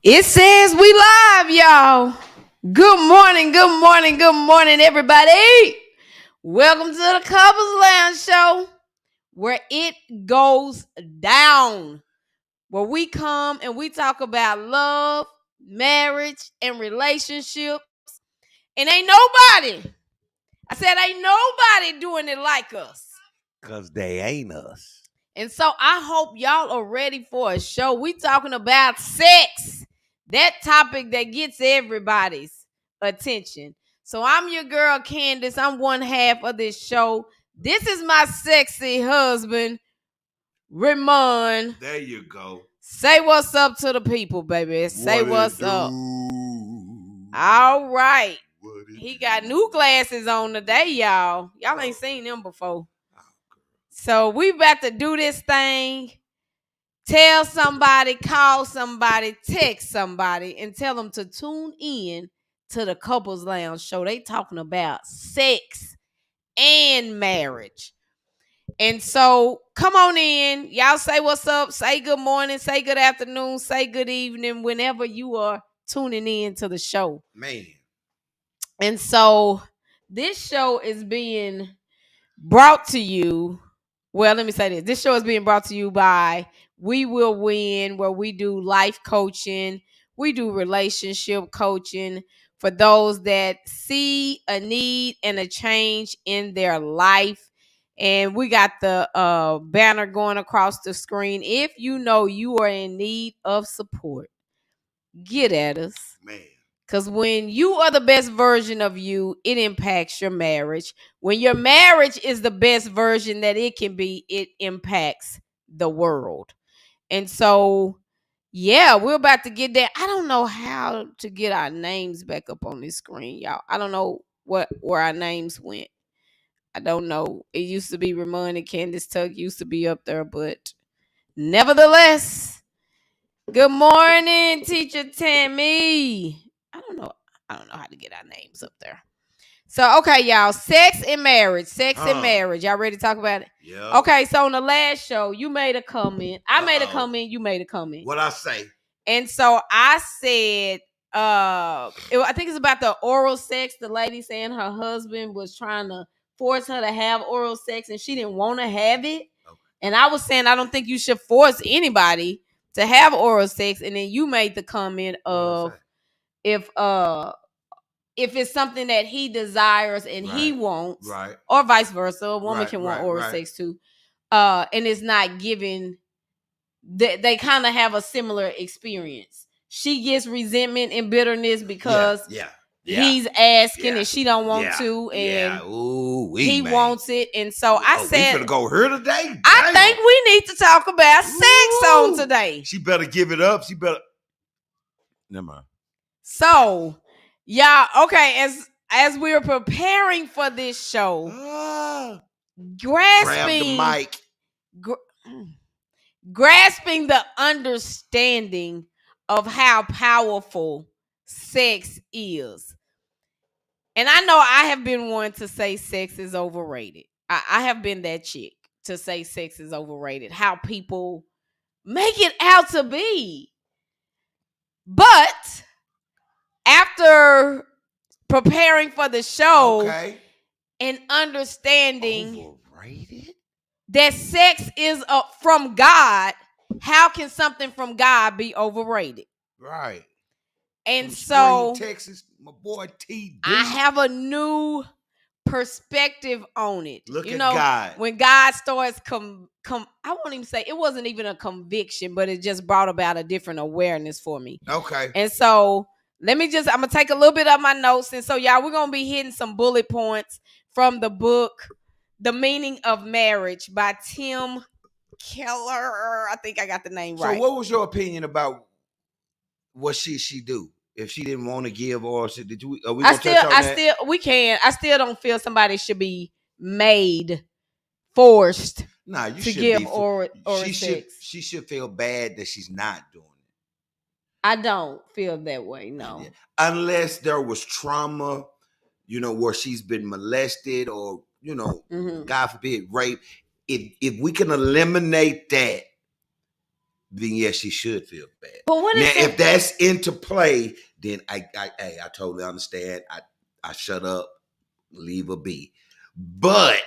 It says we live, y'all. Good morning, everybody. Welcome to the Couples Lounge Show, where it goes down. Where we come and we talk about love, marriage, and relationships. And ain't nobody doing it like us. Because they ain't us. And so I hope y'all are ready for a show. We talking about sex. That topic that gets everybody's attention. So I'm your girl, Candace. I'm one half of this show. This is my sexy husband, Ramon. There you go. Say what's up to the people, baby. Say what's up. All right. He got new glasses on today, y'all. Y'all ain't seen them before. So we about to do this thing. Tell somebody, call somebody, text somebody, and tell them to tune in to the Couples Lounge Show. They talking about sex and marriage. And so come on in. Y'all say what's up. Say good morning. Say good afternoon. Say good evening whenever you are tuning in to the show. Man. And so this show is being brought to you. Well, let me say this. This show is being brought to you by We Will Win, where we do life coaching. We do relationship coaching for those that see a need and a change in their life. And we got the banner going across the screen. If you know you are in need of support, get at us. Man. Because when you are the best version of you, it impacts your marriage. When your marriage is the best version that it can be, it impacts the world. And so, yeah, we're about to get there. I don't know how to get our names back up on this screen, y'all. I don't know where our names went. I don't know. It used to be Ramon and Candace Tuck used to be up there, but nevertheless, good morning, Teacher Tammy. I don't know how to get our names up there. So, okay, y'all. Sex and marriage. And marriage. Y'all ready to talk about it? Yeah. Okay, so on the last show, you made a comment. I made a comment. You made a comment. What I say? And so I said, I think it's about the oral sex. The lady saying her husband was trying to force her to have oral sex and she didn't want to have it. Okay. And I was saying, I don't think you should force anybody to have oral sex. And then you made the comment of if it's something that he desires and he wants, or vice versa, a woman can want oral sex too, and it's not given, they kind of have a similar experience. She gets resentment and bitterness because he's asking and she don't want to, and he wants it. And so I said, we finna go here today. I think we need to talk about sex on today. She better give it up. She better. Never mind. So, y'all, okay, as we were preparing for this show, grasping grab the mic, grasping the understanding of how powerful sex is. And I know I have been one to say sex is overrated. I have been that chick to say sex is overrated. How people make it out to be. But after preparing for the show and understanding that sex is from God, how can something from God be overrated? Right. And so Texas, my boy T. I have a new perspective on it. Look at God. When God starts I won't even say it wasn't even a conviction, but it just brought about a different awareness for me. Okay. And so I'm gonna take a little bit of my notes. And so y'all, we're gonna be hitting some bullet points from the book, The Meaning of Marriage by Tim Keller. I think I got the name right. So what was your opinion about what she do? If she didn't want to give, or did you? I still don't feel somebody should be made forced to give or sex. She should feel bad that she's not doing it. I don't feel that way, no. Yeah. Unless there was trauma, where she's been molested or, God forbid, rape. If we can eliminate that, then yes, she should feel bad. But what Now, is if that's into play, then I totally understand. I shut up, leave her be. But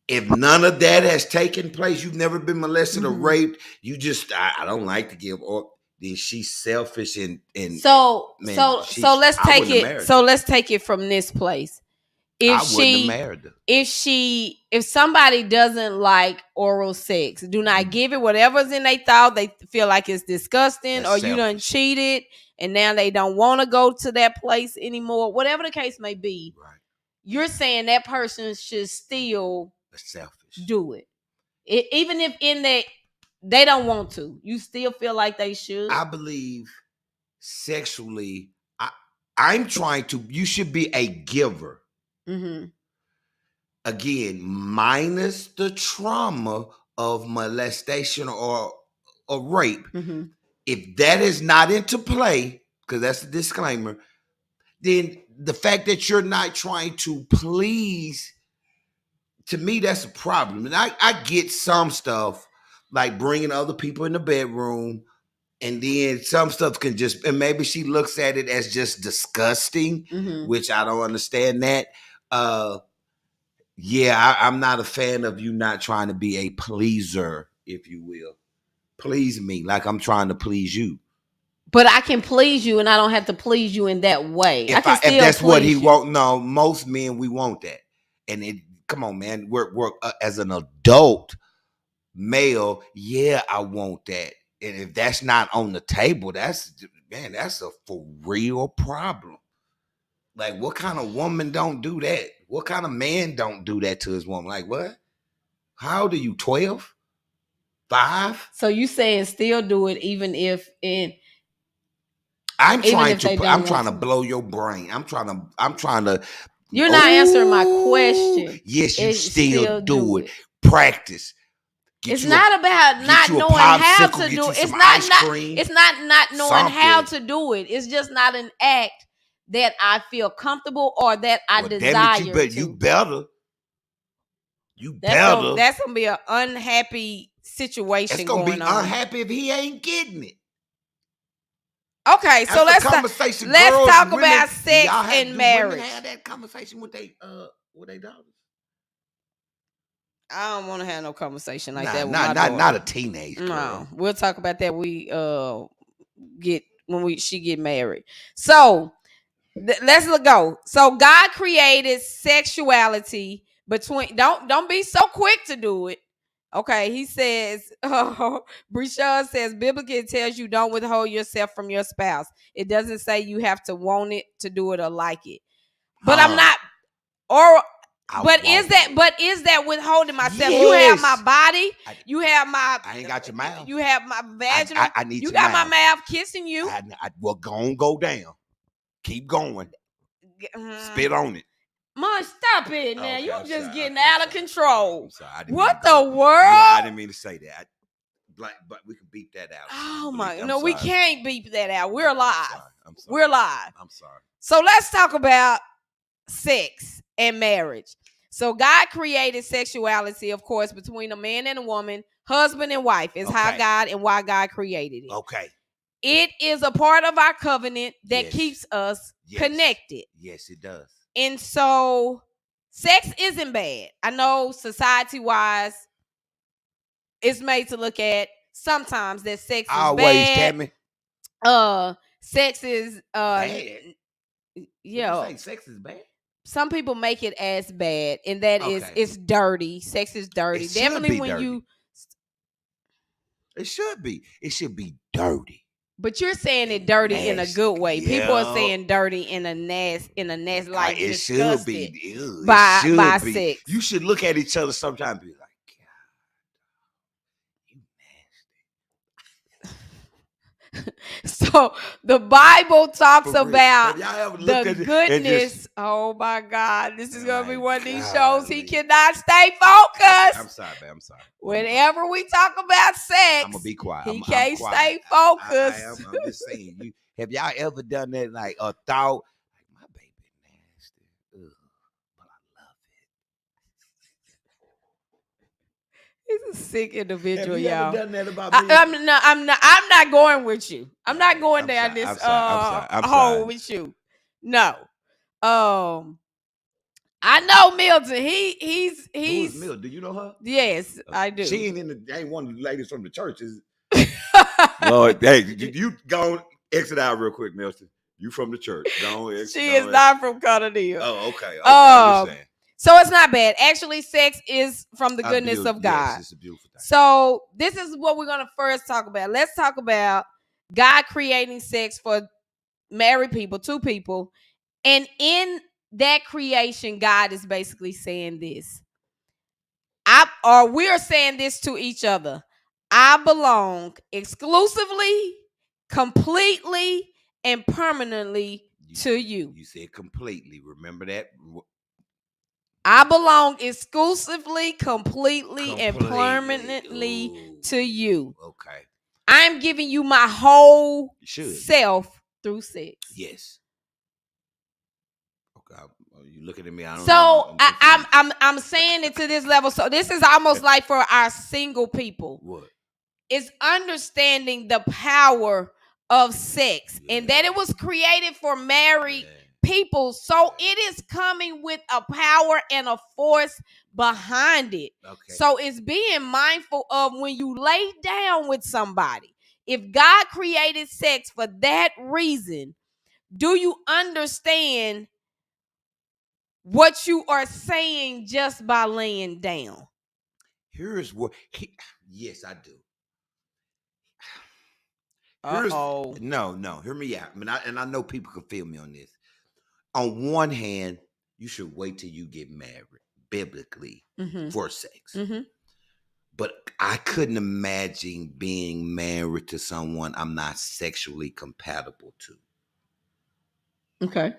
if none of that has taken place, you've never been molested or raped, you just I don't like to give, or then she's selfish and so man, let's I take wouldn't have it. married So her. let's take it from this place. I wouldn't have married her. If somebody doesn't like oral sex, do not Mhm. give it. Whatever's in their thought, they feel like it's disgusting, That's or you done selfish. cheated, and now they don't want to go to that place anymore. Whatever the case may be, Right. you're saying that person should still That's selfish. do it. Even if in that they don't want to, you still feel like they should. I believe sexually, I'm trying to. You should be a giver. Mm-hmm. Again, minus the trauma of molestation or rape. Mm-hmm. If that is not into play, because that's the disclaimer, then the fact that you're not trying to please, to me, that's a problem. And I get some stuff like bringing other people in the bedroom, and then some stuff can just, and maybe she looks at it as just disgusting, Mm-hmm. which I don't understand that. Yeah, I'm not a fan of you not trying to be a pleaser, if you will. Please me like I'm trying to please you. But I can please you, and I don't have to please you in that way. If that's what he wants, no, most men we want that. And it, come on, man, we're as an adult male, yeah, I want that. And if that's not on the table, that's a for real problem. Like, what kind of woman don't do that? What kind of man don't do that to his woman? Like, what? How old are you? 12? 5? So you saying still do it even if I'm even trying if they to. don't I'm want trying to to. blow your brain. I'm trying to. You're not answering my question. Yes, you It's still do it. Practice. It's not about not knowing how to do it. It's not knowing how to do it. It's just not an act that I feel comfortable or that I desire to. You better. That's gonna be an unhappy situation. It's gonna going be on. unhappy if he ain't getting it. Okay, so let's talk about sex and marriage. Women have that conversation with their daughters. I don't want to have no conversation like that with my daughter. Not a teenage girl. No, we'll talk about that. She get married. So let's go. So God created sexuality between. Don't be so quick to do it. Okay, he says, Breshawn says, biblically it tells you don't withhold yourself from your spouse. It doesn't say you have to want it to do it or like it. But I'm not, is that withholding myself? Yes. You have my body. You have my. I ain't got your mouth. You have my vaginal. I need you your got mouth. my mouth kissing you. Well, go down. Keep going. Spit on it. Mom, stop it now. Okay, You're just getting okay, out of control. I'm sorry. What the world? Yeah, I didn't mean to say that. But we can beep that out. Oh my! No, we can't beep that out. We're live. I'm sorry. We're live. I'm sorry. So let's talk about sex and marriage. So God created sexuality, of course, between a man and a woman, husband and wife. Is how God and why God created it. Okay. It is a part of our covenant that keeps us connected. Yes, it does. And so sex isn't bad. I know society-wise, it's made to look at sometimes that sex is bad. Sex is bad. Yeah. You say sex is bad? Some people make it as bad, and that is it's dirty. Sex is dirty. Definitely when dirty. It should be. It should be dirty. But you're saying it dirty in a good way. Yeah. People are saying dirty in a nasty like it should be. Ew, by sex. You should look at each other sometimes and be like, God, you nasty. So the Bible talks about the goodness. Oh my God, this is gonna be one of these shows he cannot stay focused. I'm sorry, man. I'm sorry. Whenever we talk about sex, I'm gonna be quiet. He can't stay focused. I'm just saying. Have y'all ever done that? Like a thought, like my baby nasty, but I love He's a sick individual, Have you y'all. ever done that about me? I'm not going with you. I'm not going down this I'm hole sorry. with you. No. I know Milton. He's Who is Milton? Do you know her? Yes, I do. She ain't one of the ladies from the church, is Lord, hey, you go on, exit out real quick, Milton. You from the church. She is not from Cottonelle. Oh, okay. I'm just saying. So it's not bad. Actually, sex is from the goodness of God. Yes, it's a beautiful thing. So this is what we're going to first talk about. Let's talk about God creating sex for married people, two people. And in that creation, God is basically saying this. We're saying this to each other. I belong exclusively, completely, and permanently to you. You said completely. Remember that? I belong exclusively, completely, and permanently to you. Okay. I'm giving you my whole self through sex. Yes. Okay. You looking at me? I don't know. So I'm saying it to this level. So this is almost like for our single people. What? It's understanding the power of sex and that it was created for married people. So it is coming with a power and a force behind it. Okay. So it's being mindful of when you lay down with somebody. If God created sex for that reason, do you understand what you are saying just by laying down? Here's what yes, I do. No, hear me out. I know people can feel me on this. On one hand, you should wait till you get married, biblically, for sex. Mm-hmm. But I couldn't imagine being married to someone I'm not sexually compatible to. Okay.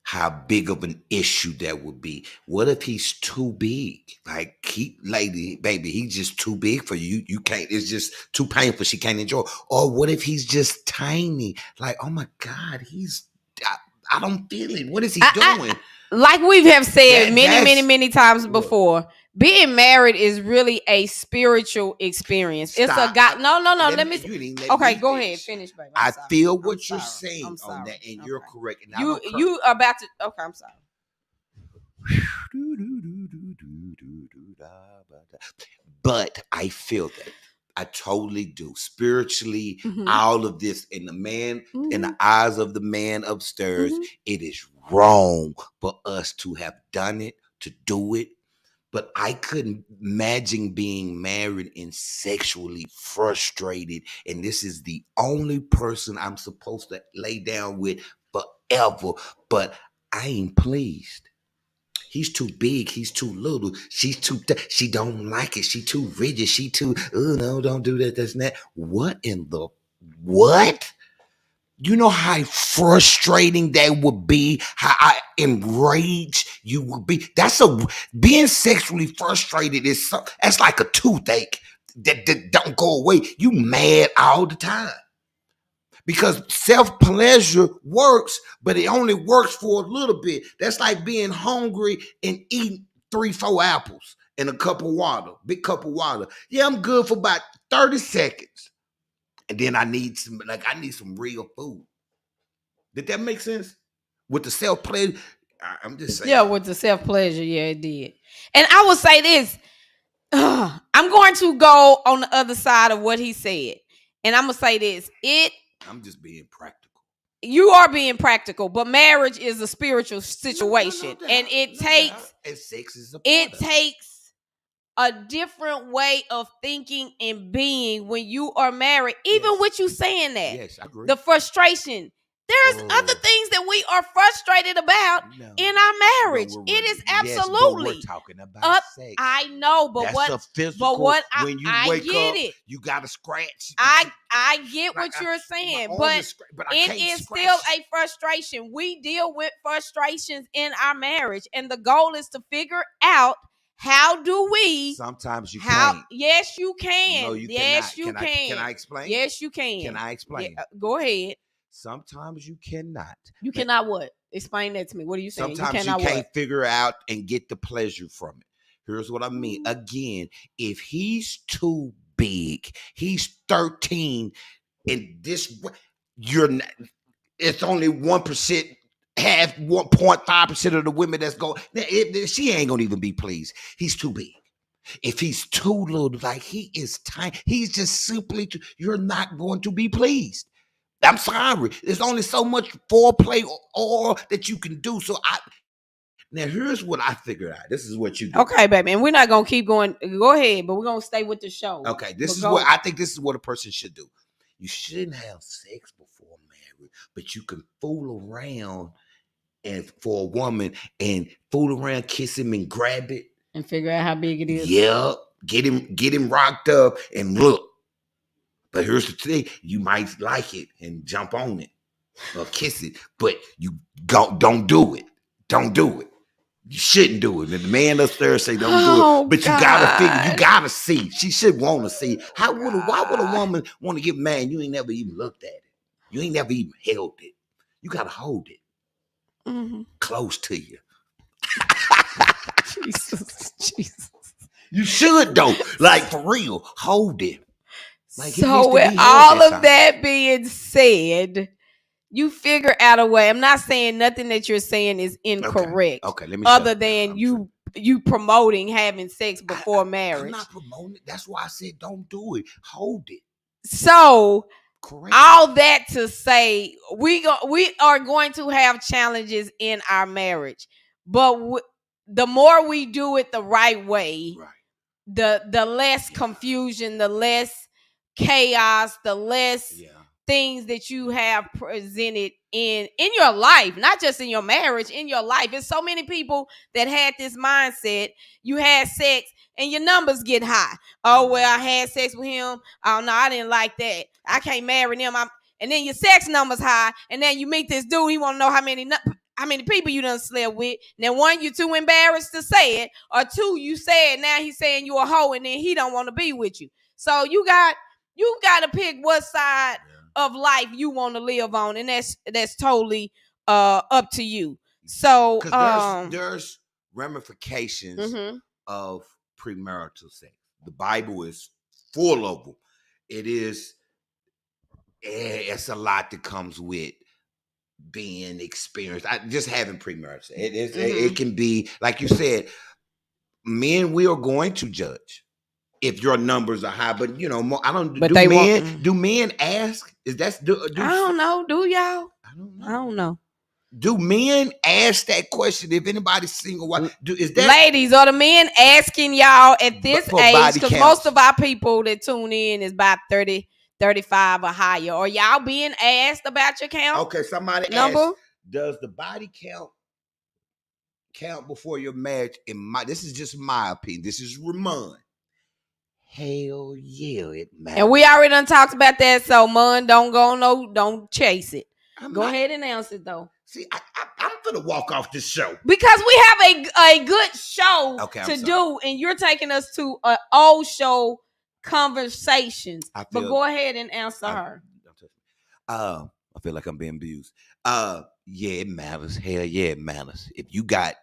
How big of an issue that would be. What if he's too big? Like, baby, he's just too big for you. You can't, it's just too painful. She can't enjoy. Or what if he's just tiny? Like, oh my God, I don't feel it. What is he doing? Like we have said many times before, being married is really a spiritual experience. Stop. It's a God. No. Let me. Okay, go ahead. Finish, baby. I feel what you're saying on that, and you're correct. And you are about to. Okay, I'm sorry. But I feel that. I totally do. Spiritually, all of this in the man, in the eyes of the man upstairs, it is wrong for us to have done it, to do it. But I couldn't imagine being married and sexually frustrated. And this is the only person I'm supposed to lay down with forever. But I ain't pleased. He's too big. He's too little. She's too. She don't like it. She too rigid. She too. Oh no, don't do that. That's not. What in the what? You know how frustrating that would be. How enraged you would be. Being sexually frustrated is that's like a toothache that don't go away. You mad all the time. Because self-pleasure works, but it only works for a little bit. That's like being hungry and eating 3-4 apples and a cup of water, big cup of water. Yeah, I'm good for about 30 seconds. And then I need some real food. Did that make sense? With the self-pleasure, I'm just saying. Yeah, with the self-pleasure, yeah, it did. And I will say this. I'm going to go on the other side of what he said. And I'm going to say this. I'm just being practical. You are being practical, but marriage is a spiritual situation. And it takes and sex is takes a different way of thinking and being when you are married. Even with you saying that. Yes, I agree. The frustration. There's other things that we are frustrated about in our marriage. It is absolutely. We're talking about sex. I know, but that's what? A physical, but what? When you wake get up, it. You got to scratch. I get what you're saying, but it is still a frustration. We deal with frustrations in our marriage, and the goal is to figure out. How do we? Sometimes you can't. Yes, you can. No, you yes, cannot. You can. Can I explain? Yes, you can. Can I explain? Yeah, go ahead. Sometimes you cannot. You cannot what? Explain that to me. What are you saying? Sometimes you can't figure out and get the pleasure from it. Here's what I mean. Again, if he's too big, he's 13, and you're not, it's only 1%, half 1.5% of the women that's going. She ain't gonna even be pleased. He's too big. If he's too little, like he is tiny, he's just simply you're not going to be pleased. I'm sorry. There's only so much foreplay or that you can do. So now here's what I figured out. This is what you do. Okay, baby, and we're not gonna keep going. Go ahead, but we're gonna stay with the show. Okay, this is what I think. This is what a person should do. You shouldn't have sex before marriage, but you can fool around and for a woman and fool around, kiss him and grab it and figure out how big it is. Yeah, get him rocked up and look. But here's the thing: you might like it and jump on it or kiss it, but you don't do it. Don't do it. You shouldn't do it. And the man upstairs say don't do it. But you gotta figure, you gotta see. She should want to see. Why would a woman want to get mad? You ain't never even looked at it. You ain't never even held it. You gotta hold it close to you. Jesus. You should though. Like for real. Hold it. Like so with all of that being said, you figure out a way. I'm not saying nothing that you're saying is incorrect. Okay, let me. Other than you promoting having sex before marriage. I'm not promoting it. That's why I said don't do it. Hold it. So all that to say, we are going to have challenges in our marriage, but the more we do it the right way, the less confusion, the less chaos, the less things that you have presented in your life, not just in your marriage, in your life. There's so many people that had this mindset. You had sex and your numbers get high. Oh, well, I had sex with him. Oh, no, I didn't like that. I can't marry him. And then your sex numbers high. And then you meet this dude. He want to know how many people you done slept with. Now, one, you're too embarrassed to say it. Or two, you said, now he's saying you a hoe and then he don't want to be with you. So you got to pick what side of life you want to live on, and that's totally up to you. So there's ramifications of premarital sex. The Bible is full of them. It's a lot that comes with being experienced. Just having premarital sex. It can be, like you said, men, we are going to judge if your numbers are high, but you know, I don't. But do men ask? Is that I don't know. Do y'all? I don't know. Do men ask that question? If anybody's single, is that ladies or the men asking y'all at this age? Because most of our people that tune in is about 30, 35 or higher. Are y'all being asked about your count? Okay, somebody asked, does the body count before your marriage? This is just my opinion. This is Ramon. Hell yeah, it matters. And we already done talked about that, so Mun, don't chase it. Go ahead and announce it though. See, I'm gonna walk off this show because we have a good show to do, and you're taking us to an old show conversations. But go ahead and answer her. I feel like I'm being abused. Yeah, it matters. Hell yeah, it matters. If you got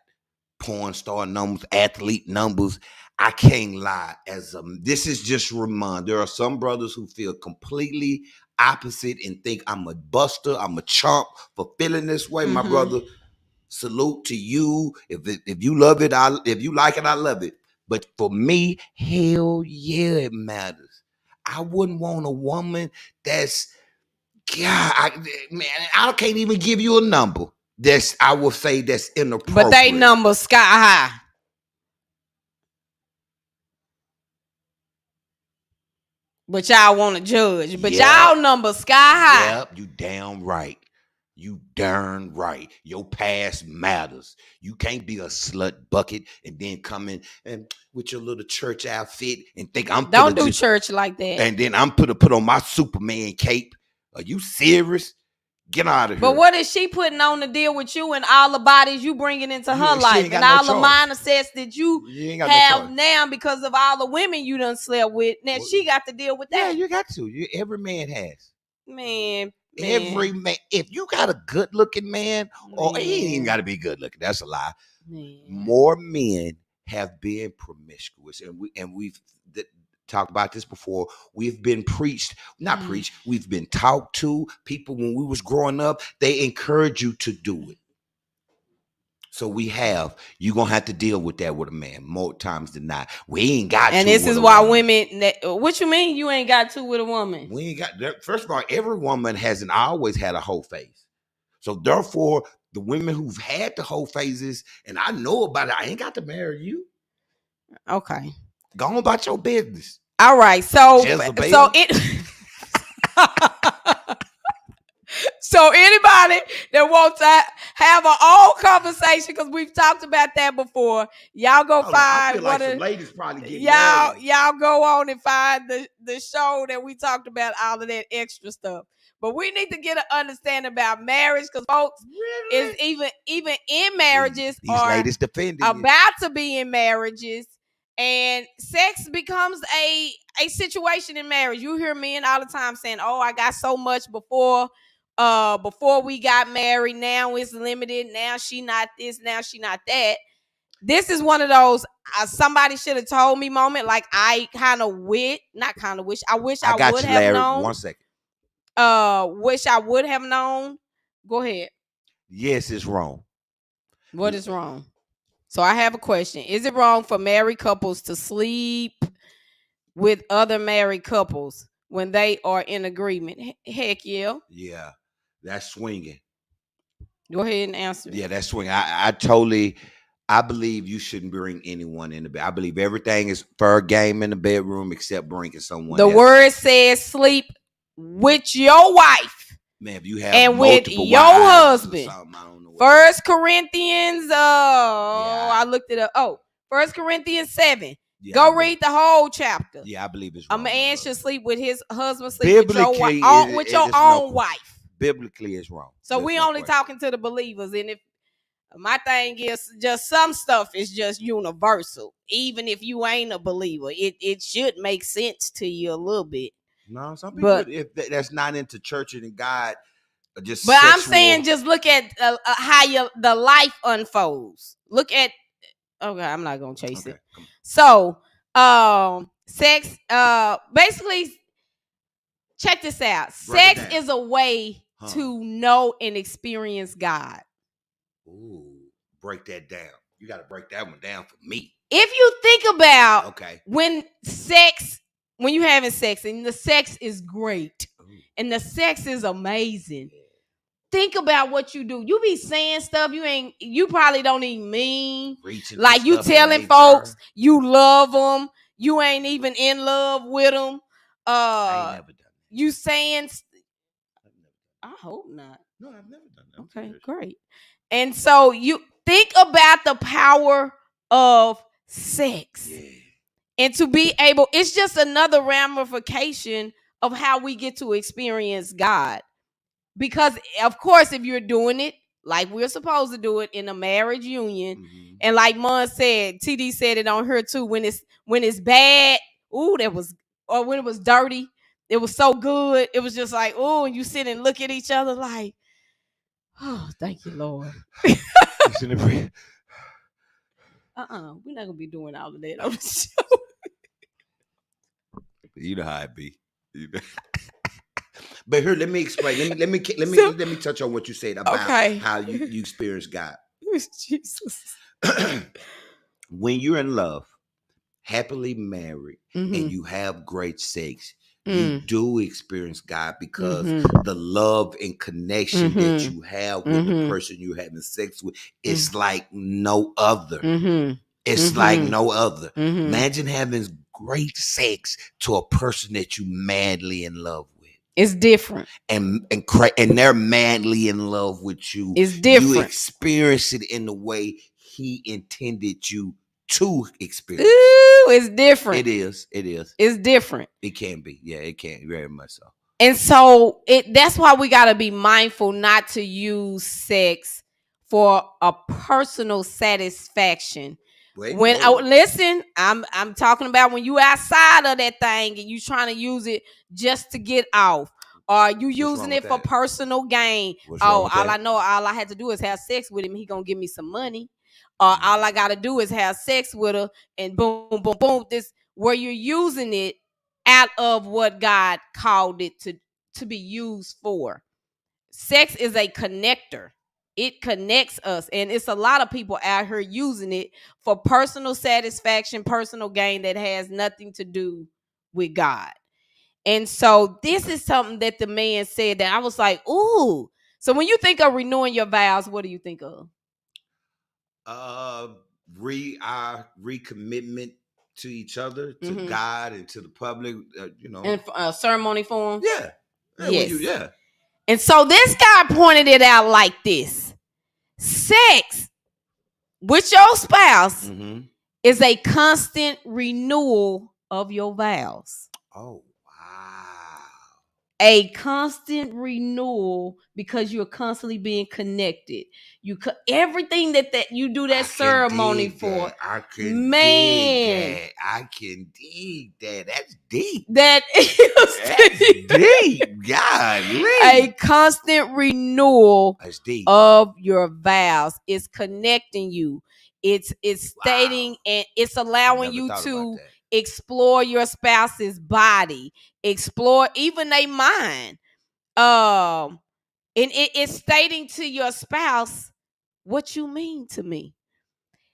porn star numbers, athlete numbers, I can't lie. This is just Ramon. There are some brothers who feel completely opposite and think I'm a buster, I'm a chump for feeling this way. My brother, salute to you. If you love it, if you like it, I love it. But for me, hell yeah, it matters. I wouldn't want a woman that's, I can't even give you a number. I will say that's inappropriate. But they number sky high. But y'all want to judge. But y'all number sky high. Yep, you damn right. You darn right. Your past matters. You can't be a slut bucket and then come in and with your little church outfit and think I'm don't do church like that. And then I'm put on my Superman cape. Are you serious? Get out of here. But what is she putting on to deal with you and all the bodies you bringing into her life and all the mindsets that you have now because of all the women you done slept with? Now she got to deal with that. Yeah, you got to. Every man has. Man. Every man. If you got a good looking man, or he ain't even got to be good looking. That's a lie. Man. More men have been promiscuous, and we've talked about this before. We've been not preached. We've been talked to. People when we was growing up, they encourage you to do it. So you're gonna have to deal with that with a man more times than not. We ain't got. And this is why women. What you mean you ain't got to with a woman? We ain't got. First of all, every woman hasn't always had a whole phase. So therefore, the women who've had the whole phases, and I know about it, I ain't got to marry you. Okay. Go on about your business. All right. So So anybody that wants to have an old conversation, because we've talked about that before, y'all go find I feel like some ladies probably get y'all go on and find the show that we talked about all of that extra stuff. But we need to get an understanding about marriage, because folks is even in marriages these ladies defending about to be in marriages, and sex becomes a situation in marriage. You hear men all the time saying, "Oh, I got so much before we got married. Now it's limited. Now she not this. Now she not that." This is one of those somebody should have told me moment. Like I wish I would have Larry. known. 1 second. Wish I would have known. Go ahead. Yes, it's wrong. What is wrong? So I have a question. Is it wrong for married couples to sleep with other married couples when they are in agreement? Heck yeah. Yeah, that's swinging. Go ahead and answer. Yeah, that's swinging. I believe you shouldn't bring anyone in the bed. I believe everything is fair game in the bedroom except bringing someone. The word says sleep with your wife. Man, if you have and with your husband. 1 Corinthians, I looked it up. 1 Corinthians 7. Yeah, Go read the whole chapter. Yeah, I believe it's wrong. A man should sleep with his husband, sleep with your wife, with your own wife. Biblically, it's wrong. So we only talking to the believers, and if my thing is just some stuff is just universal. Even if you ain't a believer, it should make sense to you a little bit. No, some people, if that's not into church and God, just. But sexual. I'm saying, just look at how the life unfolds. Look at. Okay, I'm not gonna chase it. So, sex. Basically, check this out. Sex is a way to know and experience God. Ooh, break that down. You got to break that one down for me. If you think about when you're having sex and the sex is great and the sex is amazing, think about what you do. You be saying stuff you probably don't even mean. Like you telling folks you love them. You ain't even in love with them. I ain't never done that. You saying, I hope not. No, I've never done that. Okay, great. And so you think about the power of sex. Yeah. And to be able, it's just another ramification of how we get to experience God. Because, of course, if you're doing it like we're supposed to do it in a marriage union, and like Mon said, TD said it on her too, when it's bad, or when it was dirty, it was so good. It was just like, oh, and you sit and look at each other like, oh, thank you, Lord. We're not gonna be doing all of that on the show. You know how it be. But here, let me explain. Let me touch on what you said about how you experience God. Jesus. When you're in love, happily married, and you have great sex, you do experience God because the love and connection that you have with the person you're having sex with is like no other. It's like no other. Imagine having great sex to a person that you madly in love with. It's different. And they're madly in love with you. It's different. You experience it in the way he intended you to experience. Ooh, it's different. It is. It's different. It can be. Yeah, it can. Very much so. And so that's why we got to be mindful not to use sex for a personal satisfaction. Listen, I'm talking about when you outside of that thing and you trying to use it just to get off, or you using it for personal gain. All I had to do is have sex with him. He gonna give me some money. All I gotta do is have sex with her, and boom, boom, boom. This where you're using it out of what God called it to be used for. Sex is a connector. It connects us, and it's a lot of people out here using it for personal satisfaction, personal gain that has nothing to do with God. And so this is something that the man said that I was like, ooh. So when you think of renewing your vows, what do you think of? Our recommitment to each other, to God, and to the public. And ceremony form. Yeah. Yes. And so this guy pointed it out like this: sex with your spouse is a constant renewal of your vows. Oh, wow. A constant renewal, because you're constantly being connected. Everything that you do that ceremony for. I can dig that. That's deep. That is deep. Golly. A constant renewal of your vows. It's connecting you. It's stating and it's allowing you to explore your spouse's body, explore even their mind. And it's stating to your spouse what you mean to me.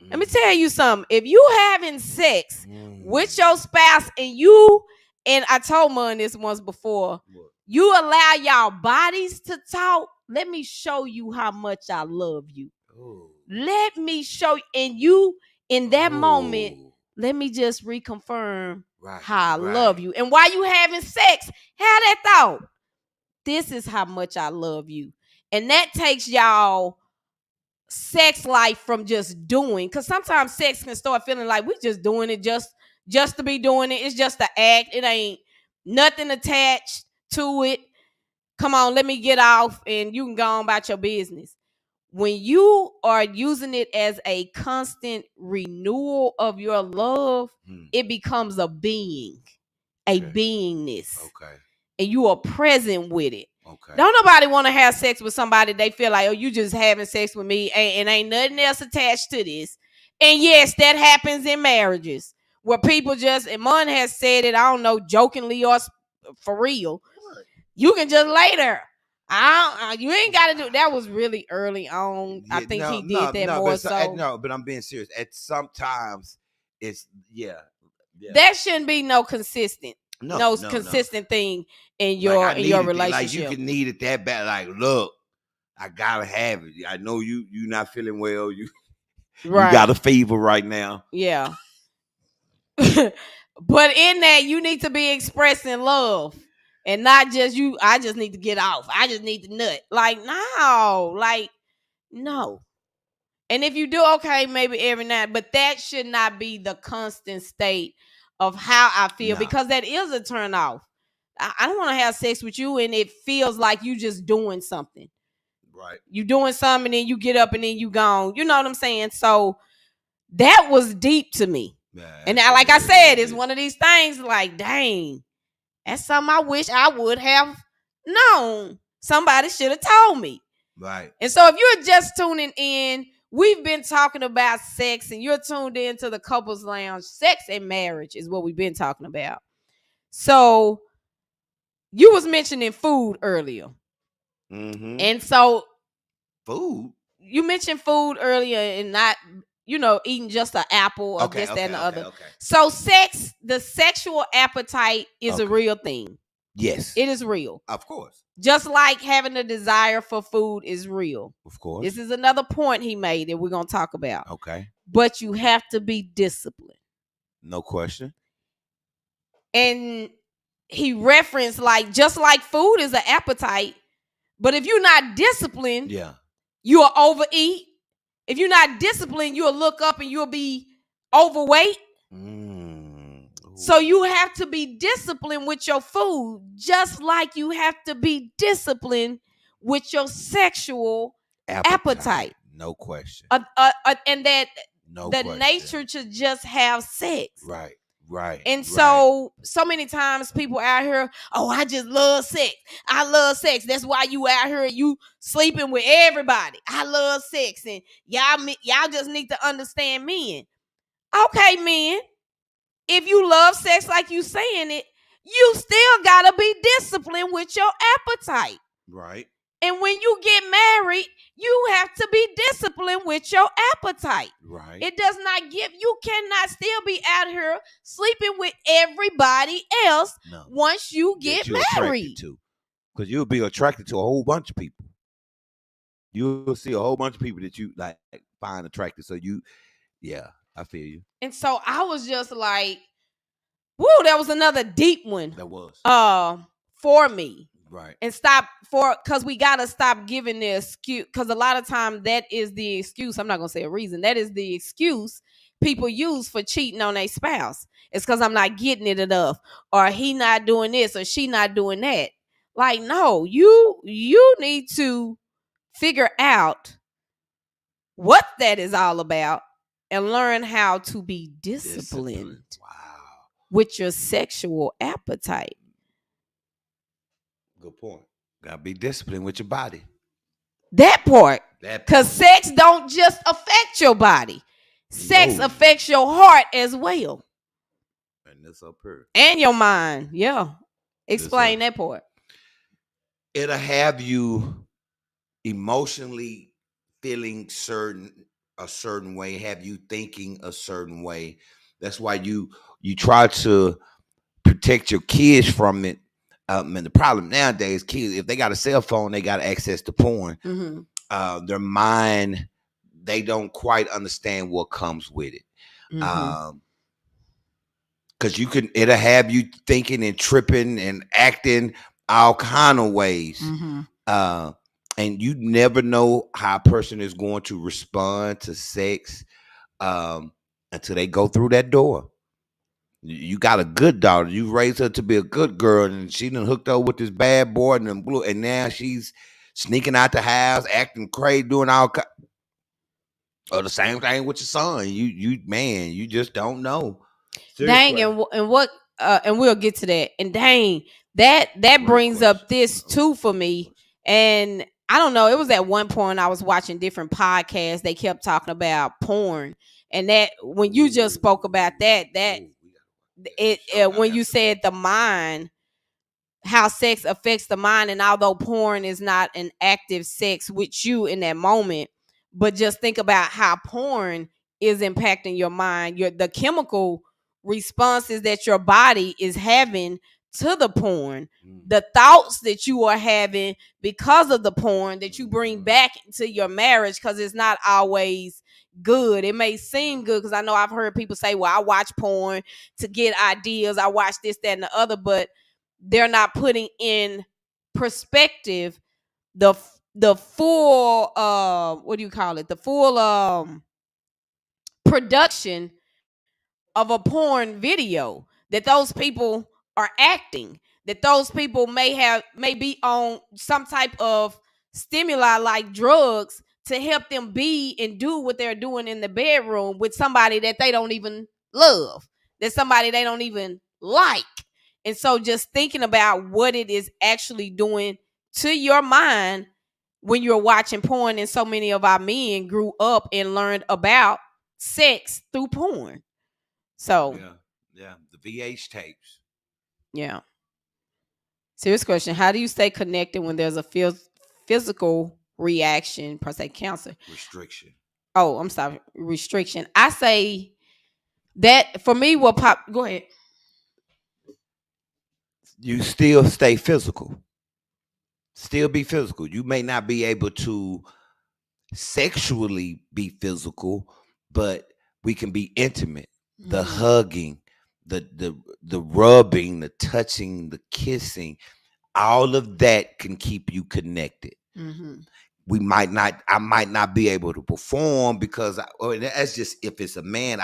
Let me tell you something. If you having sex with your spouse and I told Mon this once before, you allow y'all bodies to talk, let me show you how much I love you. Ooh. Let me show you. And you, in that moment, let me just reconfirm how I love you. And while you having sex, have that thought. This is how much I love you. And that takes y'all sex life from just doing, because sometimes sex can start feeling like we just doing it just to be doing it. It's just an act. It ain't nothing attached to it. Come on, let me get off and you can go on about your business. When you are using it as a constant renewal of your love, it becomes a being, beingness. Okay. And you are present with it. Okay. Don't nobody want to have sex with somebody they feel like, oh, you just having sex with me and ain't nothing else attached to this. And yes, that happens in marriages where people just, and Mon has said it, I don't know, jokingly or for real. You can just lay there. You ain't got to do. That was really early on. Yeah, I think he did that more so. No, but I'm being serious. At sometimes it's That shouldn't be no consistent. No consistent thing in your relationship. Like you can need it that bad. Like, look, I gotta have it. I know you not feeling well. You got a fever right now. Yeah. But in that, you need to be expressing love. And not just I just need to get off. I just need to nut. No. And if you do, okay, maybe every night. But that should not be the constant state of how I feel, because that is a turn off. I don't want to have sex with you and it feels like you just doing something. Right. You doing something and then you get up and then you gone. You know what I'm saying? So that was deep to me. And now, like I said, it's one of these things like, dang. That's something I wish I would have known. Somebody should have told me. Right. And so if you're just tuning in, we've been talking about sex and you're tuned in to the Couples Lounge. Sex and marriage is what we've been talking about. So you was mentioning food earlier. Mm-hmm. And so food? You mentioned food earlier and not, eating just an apple or this, that, and the other. Okay. So sex, the sexual appetite is a real thing. Yes. It is real. Of course. Just like having a desire for food is real. Of course. This is another point he made that we're going to talk about. Okay. But you have to be disciplined. No question. And he referenced just like food is an appetite, but if you're not disciplined, you'll overeat. If you're not disciplined, you'll look up and you'll be overweight. So you have to be disciplined with your food, just like you have to be disciplined with your sexual appetite. No question. And that nature to just have sex. Right. Right. And so many times people out here, oh, I just love sex. I love sex. That's why you out here, you sleeping with everybody. I love sex. And y'all just need to understand men. Okay, men, if you love sex like you saying it, you still gotta be disciplined with your appetite. Right. And when you get married, you have to be disciplined with your appetite. Right. It does not give, you cannot still be out here sleeping with everybody else once you get married. Because you'll be attracted to a whole bunch of people. You'll see a whole bunch of people that you like find attractive. So I feel you. And so I was just like, woo, that was another deep one. That was. For me. Right. And because we got to stop giving the excuse, because a lot of times that is the excuse. I'm not going to say a reason. That is the excuse people use for cheating on their spouse. It's because I'm not getting it enough, or he not doing this, or she not doing that. Like, no, you need to figure out what that is all about and learn how to be disciplined. With your sexual appetite. Good point. Gotta be disciplined with your body. That part. Because sex don't just affect your body. Sex affects your heart as well. And that's up here. And your mind. Yeah. Explain that part. It'll have you emotionally feeling a certain way, have you thinking a certain way. That's why you try to protect your kids from it. And the problem nowadays, kids, if they got a cell phone, they got access to porn. Mm-hmm. Their mind, they don't quite understand what comes with it. Mm-hmm. Because it'll have you thinking and tripping and acting all kind of ways. Mm-hmm. And you never know how a person is going to respond to sex until they go through that door. You got a good daughter. You raised her to be a good girl, and she done hooked up with this bad boy and now she's sneaking out the house, acting crazy, doing all or the same thing with your son. You just don't know. Seriously. Dang, and what and we'll get to that. And dang, that brings up this too for me. And I don't know, it was at one point I was watching different podcasts. They kept talking about porn. And that when you just spoke about that when you said the mind, how sex affects the mind, and although porn is not an active sex with you in that moment, but just think about how porn is impacting your mind, the chemical responses that your body is having to the porn, the thoughts that you are having because of the porn that you bring back into your marriage, because it's not always good. It may seem good, because I know I've heard people say, well, I watch porn to get ideas, I watch this, that, and the other, but they're not putting in perspective the full what do you call it, the full production of a porn video, that those people are acting, that those people may be on some type of stimuli like drugs to help them be and do what they're doing in the bedroom with somebody that they don't even love, that somebody they don't even like. And so just thinking about what it is actually doing to your mind when you're watching porn, and so many of our men grew up and learned about sex through porn. So yeah, the VH tapes. Yeah. Serious question: how do you stay connected when there's a physical reaction, per se, cancer? Restriction. Oh, I'm sorry, restriction. I say that for me, will pop. Go ahead. You still stay physical. Still be physical. You may not be able to sexually be physical, but we can be intimate. Mm-hmm. The hugging, the rubbing, the touching, the kissing, all of that can keep you connected. Mm-hmm. I might not be able to perform because that's just if it's a man.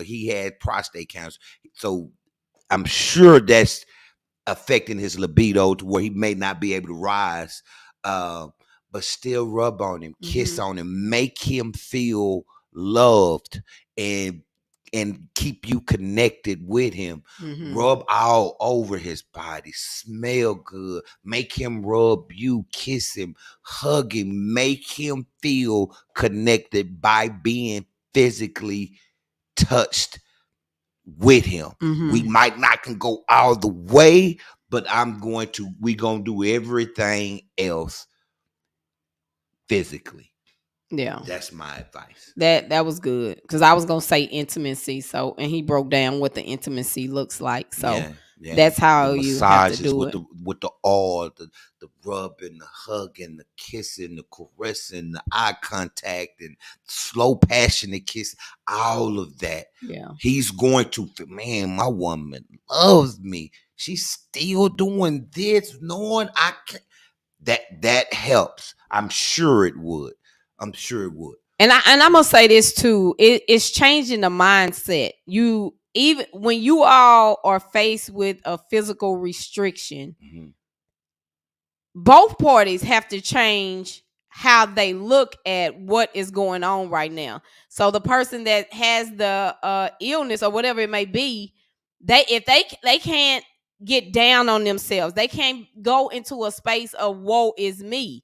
He had prostate cancer, so I'm sure that's affecting his libido to where he may not be able to rise, but still rub on him, kiss on him, make him feel loved, and and keep you connected with him. Rub all over his body, smell good, make him rub you, kiss him, hug him, make him feel connected by being physically touched with him. We might not can go all the way, but we're gonna do everything else physically. Yeah, that's my advice. That was good, because I was gonna say intimacy. So, and he broke down what the intimacy looks like. So that's how the you have to massages do with it. the oil, the rubbing, the hugging, the kissing, the caressing, the eye contact, and slow passionate kiss, all of that. Yeah, He's going to, man, my woman loves me. She's still doing this, knowing I can. That helps. I'm sure it would. I'm sure it would. And I'm gonna say this too. It's changing the mindset. You, even when you all are faced with a physical restriction, both parties have to change how they look at what is going on right now. So the person that has the illness or whatever it may be, if they can't get down on themselves, they can't go into a space of woe is me,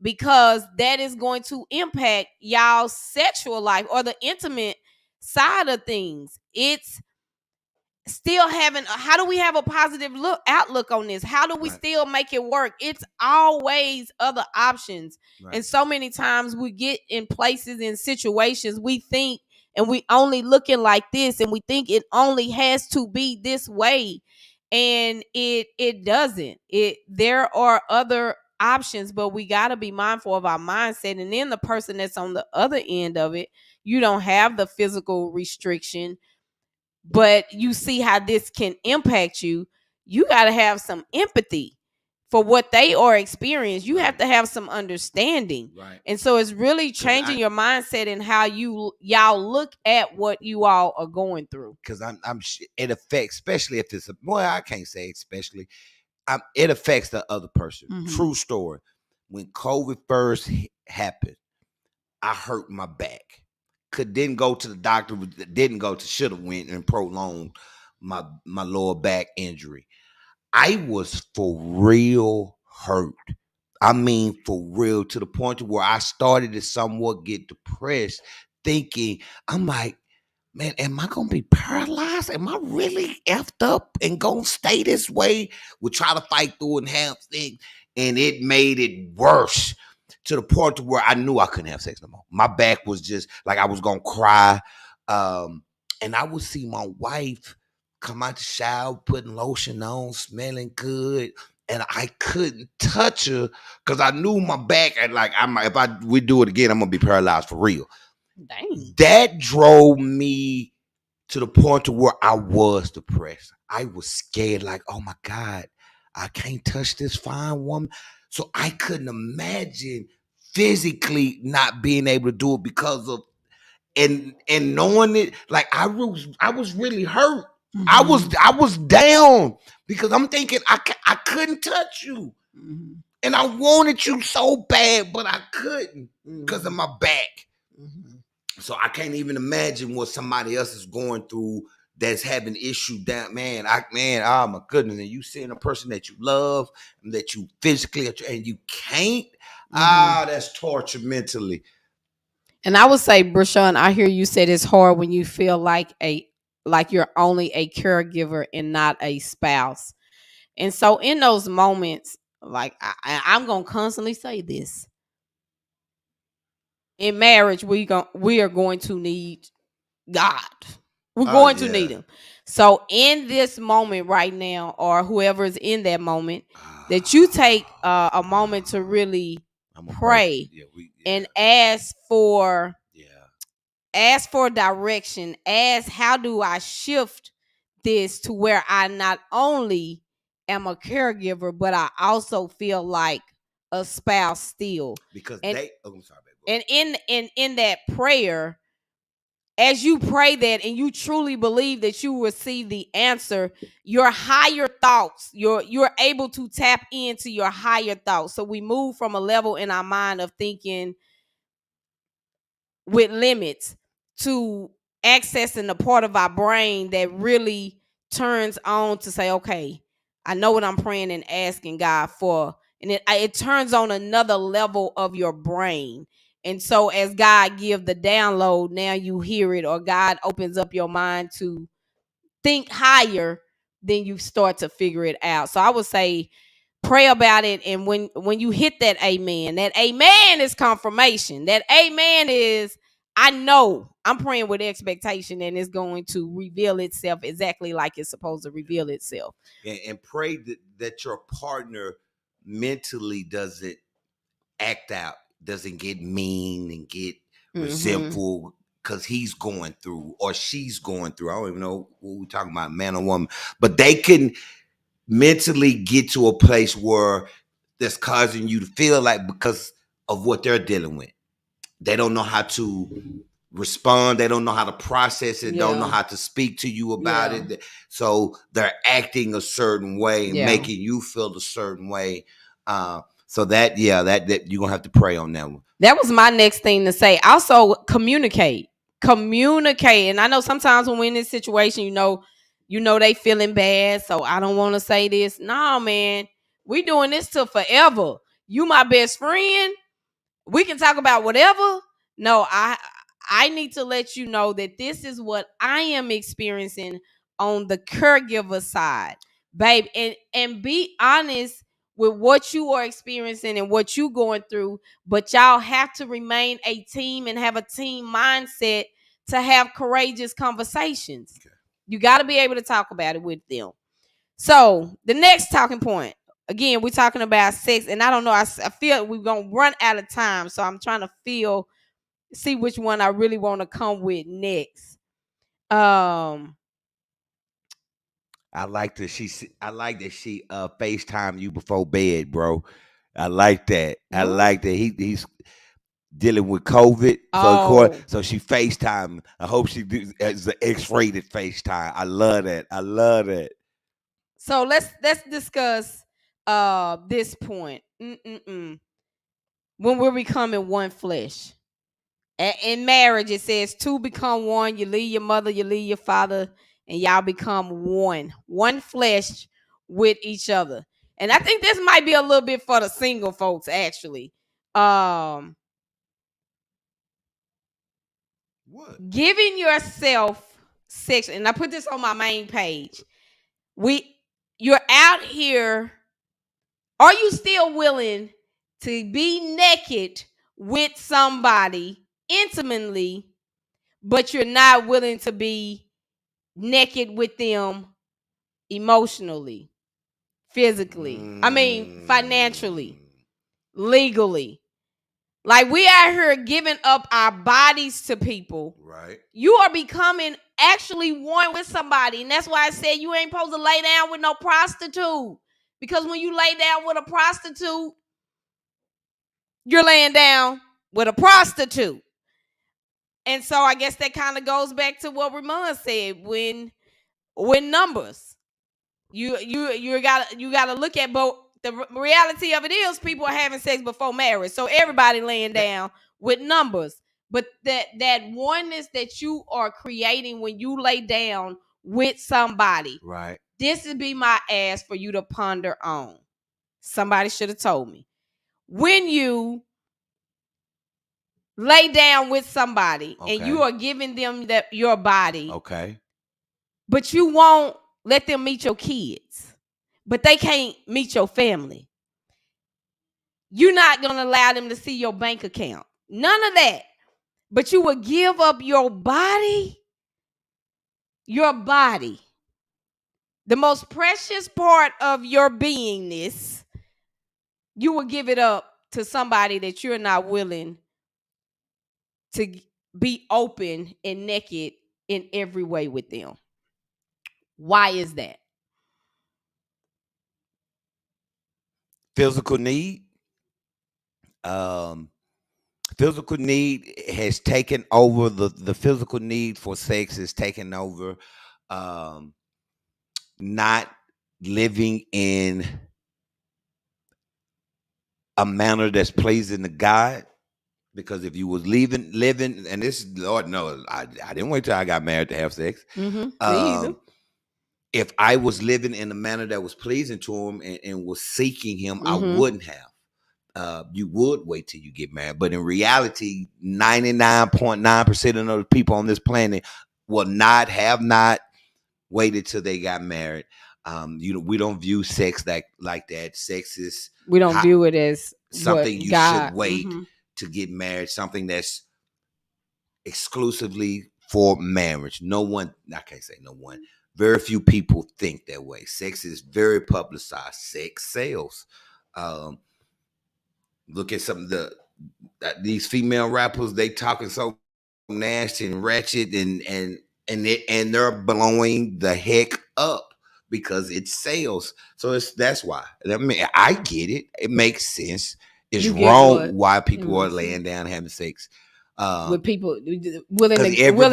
because that is going to impact y'all's sexual life or the intimate side of things. It's still having, how do we have a positive outlook on this? How do we still make it work? It's always other options. And so many times we get in places, in situations, we think, and we only looking like this, and we think it only has to be this way, and it doesn't. There are other options, but we got to be mindful of our mindset. And then the person that's on the other end of it, you don't have the physical restriction, but you see how this can impact you. You got to have some empathy for what they are experiencing. You have to have some understanding. And so it's really changing your mindset and how y'all look at what you all are going through. Because it affects, especially if it's I can't say especially. It affects the other person. True story. When COVID first happened, I hurt my back. Didn't go to the doctor. Should have went and prolonged my lower back injury. I was for real hurt. I mean, for real, to the point where I started to somewhat get depressed, thinking, I'm like, man, am I gonna be paralyzed? Am I really effed up and gonna stay this way? We'll try to fight through and have things, and it made it worse, to the point where I knew I couldn't have sex no more. My back was just like I was gonna cry. And I would see my wife come out the shower, putting lotion on, smelling good, and I couldn't touch her because I knew my back. And like, if we do it again, I'm gonna be paralyzed for real. Dang. That drove me to the point to where I was depressed. I was scared, like, oh my God, I can't touch this fine woman. So I couldn't imagine physically not being able to do it because of and knowing it. Like I was really hurt. I was down because I'm thinking I couldn't touch you. And I wanted you so bad, but I couldn't because of my back. So I can't even imagine what somebody else is going through that's having issue down, man. Oh my goodness. And you seeing a person that you love and that you physically, and you can't, that's torture mentally. And I would say, Brashawn, I hear you said it's hard when you feel like you're only a caregiver and not a spouse. And so in those moments, like I'm gonna constantly say this. In marriage, we are going to need God. We're going to need him. So in this moment right now, or whoever is in that moment, that you take a moment to really pray and ask for direction. Ask, how do I shift this to where I not only am a caregiver, but I also feel like a spouse still. Because and in that prayer, as you pray that and you truly believe that you receive the answer, your higher thoughts, you're able to tap into your higher thoughts. So we move from a level in our mind of thinking with limits to accessing the part of our brain that really turns on to say, okay, I know what I'm praying and asking God for. And it turns on another level of your brain. And so as God give the download, now you hear it, or God opens up your mind to think higher, then you start to figure it out. So I would say pray about it, and when you hit that amen is confirmation. That amen is, I know I'm praying with expectation, and it's going to reveal itself exactly like it's supposed to reveal itself. And pray that your partner mentally doesn't act out, doesn't get mean and get resentful because he's going through or she's going through. I don't even know what we're talking about, man or woman, but they can mentally get to a place where that's causing you to feel like, because of what they're dealing with, they don't know how to respond, they don't know how to process it, don't know how to speak to you about it, so they're acting a certain way and making you feel a certain way. So that you're gonna have to pray on that one. That was my next thing to say. Also, communicate. And I know sometimes when we're in this situation, you know they feeling bad, so I don't want to say this. No, man, we doing this till forever. You my best friend. We can talk about whatever. No, I need to let you know that this is what I am experiencing on the caregiver side, babe. And be honest with what you are experiencing and what you going through. But y'all have to remain a team and have a team mindset to have courageous conversations. Okay. You got to be able to talk about it with them. So the next talking point, again, we're talking about sex, and I don't know, I feel we're gonna run out of time, so I'm trying to see which one I really want to come with next. I like that she FaceTime you before bed, bro. I like that. What? I like that he's dealing with COVID. So she FaceTime. I hope she does an X-rated FaceTime. I love that. So let's discuss this point. When we're becoming one flesh. In marriage, it says two become one. You leave your mother, you leave your father, and y'all become one flesh with each other. And I think this might be a little bit for the single folks, actually. What? Giving yourself sex, and I put this on my main page. You're out here. Are you still willing to be naked with somebody intimately, but you're not willing to be naked with them emotionally, physically, financially, legally? Like, we out here giving up our bodies to people. Right. You are becoming actually one with somebody. And that's why I said you ain't supposed to lay down with no prostitute. Because when you lay down with a prostitute, you're laying down with a prostitute. And so I guess that kind of goes back to what Ramon said, when numbers. You gotta look at both. The reality of it is people are having sex before marriage. So everybody laying down with numbers. But that oneness that you are creating when you lay down with somebody. Right. This would be my ask for you to ponder on. Somebody should have told me. When you lay down with somebody and you are giving them your body. Okay. But you won't let them meet your kids. But they can't meet your family. You're not going to allow them to see your bank account. None of that. But you will give up your body. Your body. The most precious part of your beingness. You will give it up to somebody that you're not willing to be open and naked in every way with them. Why is that? Physical need. Physical need has taken over. The physical need for sex has taken over. Not living in a manner that's pleasing to God. Because if you was living, and this, Lord knows, I didn't wait till I got married to have sex. Me either. If I was living in a manner that was pleasing to him and was seeking him, I wouldn't have. You would wait till you get married. But in reality, 99.9% of the people on this planet will not waited till they got married. We don't view sex like that. Sex is, we don't view it as something you should wait to get married, something that's exclusively for marriage. No one, I can't say no one, very few people think that way. Sex is very publicized. Sex sells. Look at some of these female rappers, they talking so nasty and ratchet and they're blowing the heck up because it sells. So that's why. I mean, I get it. It makes sense. It's wrong why people are laying down having sex. With people willing to give their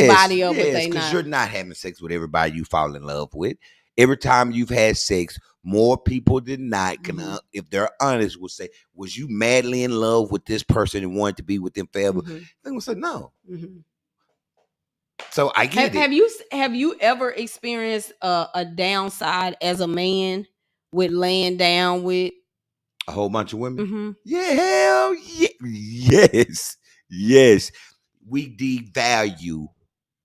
body up, but they not. Because you're not having sex with everybody you fall in love with. Every time you've had sex, more people than not can, if they're honest, will say, "Was you madly in love with this person and wanted to be with them forever?" They will say, "No." So I get it. Have you ever experienced a downside as a man with laying down with a whole bunch of women? Yeah, hell yeah. Yes. We devalue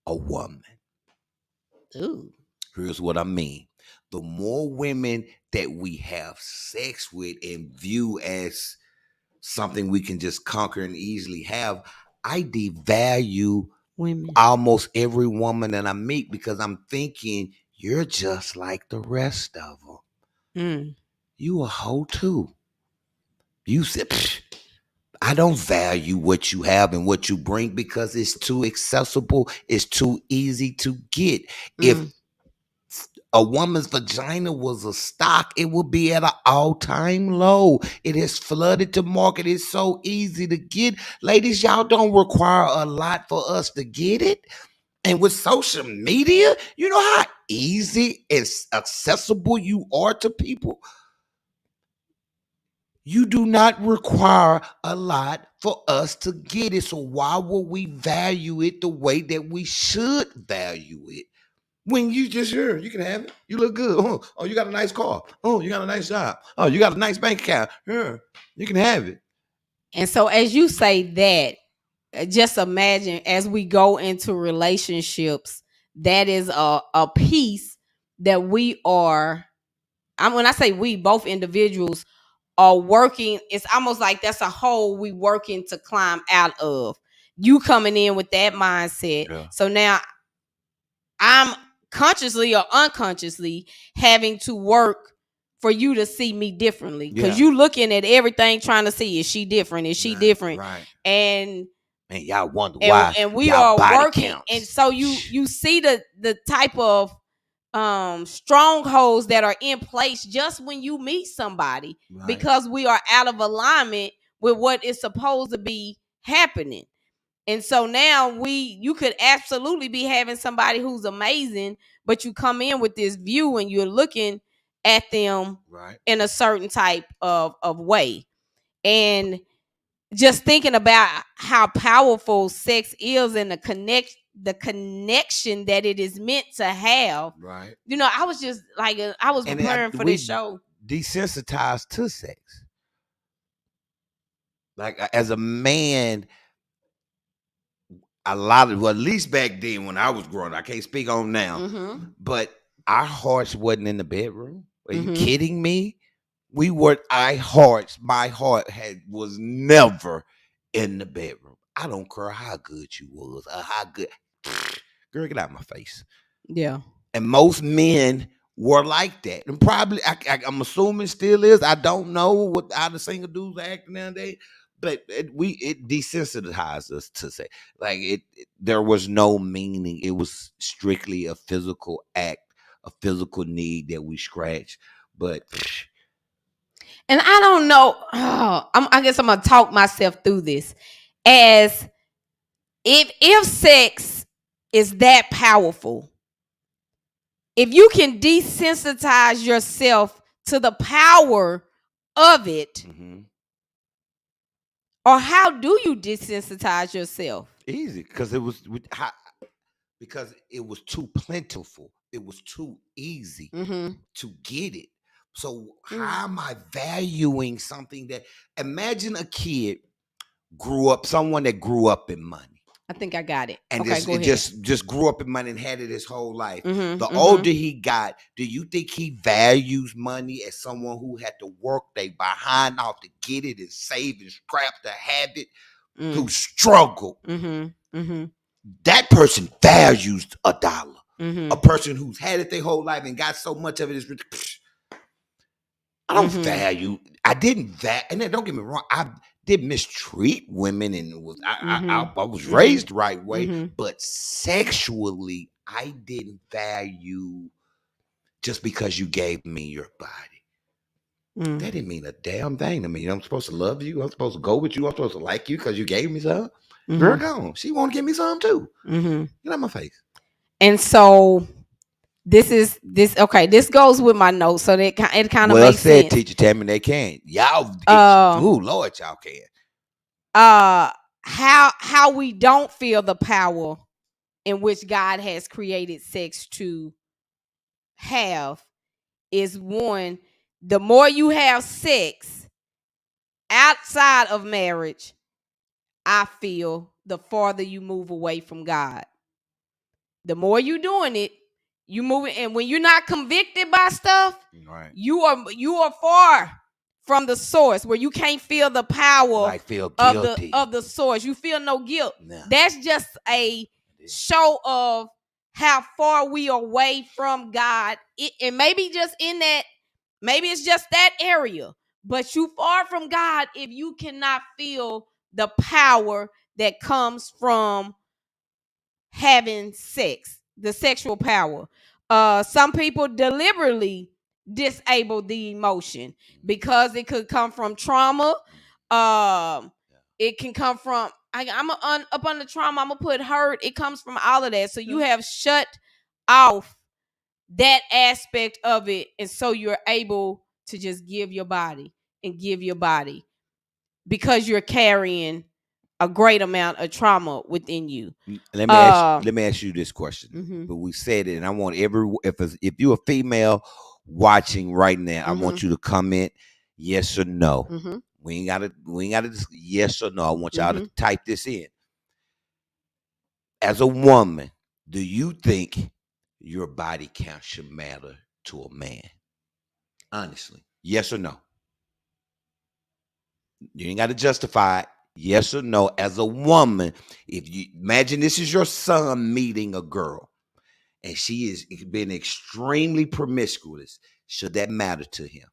a woman. Ooh. Here's what I mean. The more women that we have sex with and view as something we can just conquer and easily have, I devalue women, almost every woman that I meet, because I'm thinking you're just like the rest of them. You a hoe too. You said, I don't value what you have and what you bring because it's too accessible. It's too easy to get. If a woman's vagina was a stock, it would be at an all-time low. It has flooded the market. It's so easy to get. Ladies, y'all don't require a lot for us to get it. And with social media, you know how easy and accessible you are to people. You do not require a lot for us to get it. So why would we value it the way that we should value it? When you just here, you can have it. You look good. Oh, you got a nice car. Oh, you got a nice job. Oh, you got a nice bank account. Here, you can have it. And so as you say that, just imagine as we go into relationships, that is a piece that we are, when I say we, both individuals are working. It's almost like that's a hole we working to climb out of. You coming in with that mindset. Yeah. So now I'm consciously or unconsciously having to work for you to see me differently, because you looking at everything trying to see, is she different? Is she different? Right. And y'all wonder why. And we are working. Counts. And so you see the type of strongholds that are in place just when you meet somebody, because we are out of alignment with what is supposed to be happening. And so now you could absolutely be having somebody who's amazing, but you come in with this view and you're looking at them in a certain type of way. And just thinking about how powerful sex is and the connection that it is meant to have. Right. You know, I was just like, I was preparing for this show. Desensitized to sex. Like as a man, a lot of, well, at least back then when I was growing up, I can't speak on now, but our hearts wasn't in the bedroom. Are you kidding me? My heart was never in the bedroom. I don't care how good you was or how good. Girl, get out of my face. Yeah. And most men were like that. And probably, I'm assuming still is. I don't know what how the single dudes are acting nowadays. But it desensitized us to say, like, there was no meaning. It was strictly a physical act, a physical need that we scratched. But, and I don't know. I guess I'm gonna talk myself through this. As if sex is that powerful, if you can desensitize yourself to the power of it. Or how do you desensitize yourself? Easy, because it was too plentiful. It was too easy to get it. So how am I valuing something that? Imagine a kid someone that grew up in money. I think I got it. And okay, just grew up in money and had it his whole life. The older he got, do you think he values money as someone who had to work their behind off to get it and save and scrap to have it, who struggled? That person values $1. A person who's had it their whole life and got so much of it is I don't value. I didn't and then don't get me wrong, I did mistreat women and I was raised the right way, but sexually, I didn't value just because you gave me your body. That didn't mean a damn thing to me. I'm supposed to love you. I'm supposed to go with you. I'm supposed to like you because you gave me some. Girl, gone. She want to give me some too. Get out my face. And so this goes with my notes, so that it kind of makes sense. Well said, Teacher Tammy. They can. Y'all, Lord, y'all can. How we don't feel the power in which God has created sex to have is one. The more you have sex outside of marriage, I feel the farther you move away from God. The more you doing it, you moving, and when you're not convicted by stuff, right, you are far from the source, where you can't feel the power of the source. You feel no guilt. Nah. That's just a show of how far we are away from God. And maybe just in that, maybe it's just that area, but you far from God if you cannot feel the power that comes from having sex, the sexual power. Some people deliberately disable the emotion because it could come from trauma. It can come from up on the trauma. I'm gonna put hurt. It comes from all of that. So you have shut off that aspect of it, and so you're able to just give your body because you're carrying a great amount of trauma within you. Let me ask you this question. But we said it, and I want if you're a female watching right now, I want you to comment yes or no. We ain't gotta yes or no. I want y'all to type this in. As a woman, do you think your body count should matter to a man? Honestly, yes or no? You ain't got to justify it. Yes or no? As a woman, if you imagine this is your son meeting a girl and she has been extremely promiscuous, should that matter to him?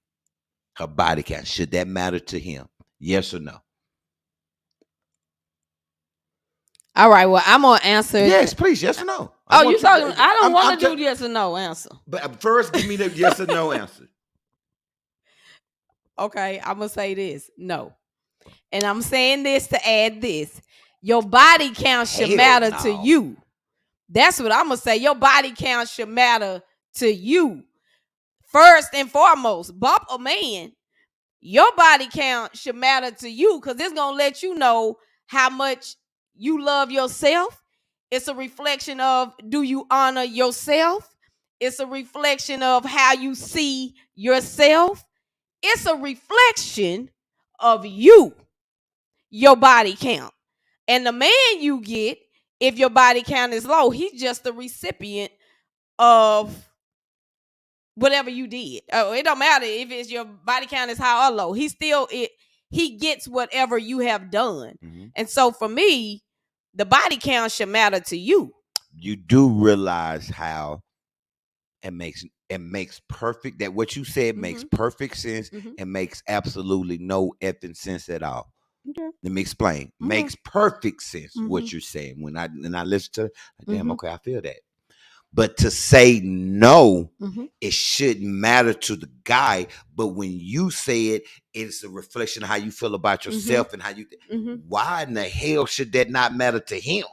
Her body count, should that matter to him? Yes or no? All right, well, I'm gonna answer. Yes, please, yes or no. You talking? I don't want to do yes or no answer. But first, give me the yes or no answer. Okay, I'm gonna say this. No. And I'm saying this to add this. Your body count should matter to you. That's what I'm going to say. Your body count should matter to you. First and foremost, bump a man. Your body count should matter to you because it's going to let you know how much you love yourself. It's a reflection of, do you honor yourself? It's a reflection of how you see yourself. It's a reflection of you. Your body count. And the man you get, if your body count is low, he's just the recipient of whatever you did. It don't matter if it's your body count is high or low. He gets whatever you have done. And so for me, the body count should matter to you. You do realize how it makes perfect, that what you said makes perfect sense and makes absolutely no effing sense at all. Okay. Let me explain. Makes perfect sense what you're saying. When I listen to it, damn, okay, I feel that. But to say no, it shouldn't matter to the guy. But when you say it, it's a reflection of how you feel about yourself and how you. Why in the hell should that not matter to him?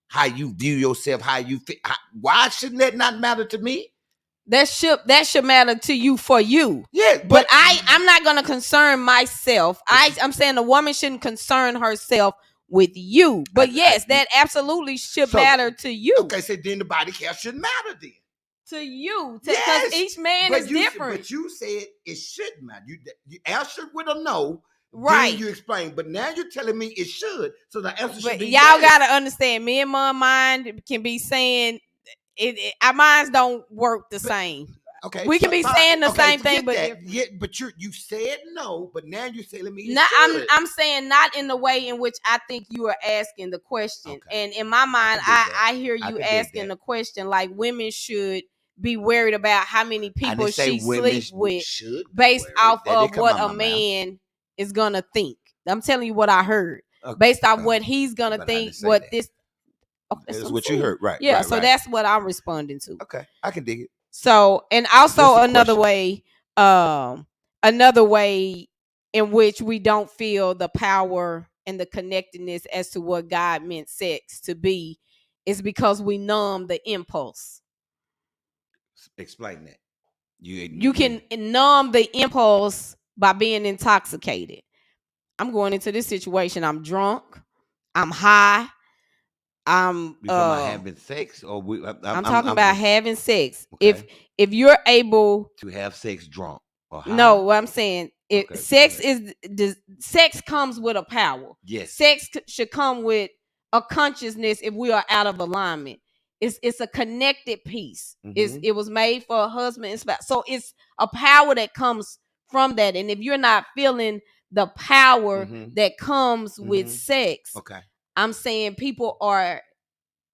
How you view yourself, how you feel. Why shouldn't that not matter to me? That should matter to you for you. Yeah, but I'm not gonna concern myself. I'm saying the woman shouldn't concern herself with you. But yes, that absolutely should matter to you. Okay, so then the body count shouldn't matter then. To you, because each man is different. But you said it shouldn't matter. You answered with a no. Right. Then you explain, but now you're telling me it should. So the answer should be y'all yes. Gotta understand, me and my mind can be saying our minds don't work the same. Okay, we can be saying the same thing, but but you said no, but now you're telling me I'm saying not in the way in which I think you are asking the question. Okay. And in my mind, I hear you asking the question like women should be worried about how many people she sleeps with based off of what a man is gonna think. I'm telling you what I heard. Okay. Based off what he's gonna think, what this that's what you heard, right? Yeah, right, so that's what I'm responding to. Okay, I can dig it. So, and also another way in which we don't feel the power and the connectedness as to what God meant sex to be is because we numb the impulse. Explain that. You can numb the impulse by being intoxicated. I'm going into this situation. I'm drunk. I'm high. I'm talking about having sex, or I'm talking about having sex. Okay. If you're able to have sex drunk, or high? No, what I'm saying, sex comes with a power. Yes, sex should come with a consciousness. If we are out of alignment, it's a connected piece. Mm-hmm. It was made for a husband and spouse, so it's a power that comes from that. And if you're not feeling the power that comes with sex, okay. I'm saying people are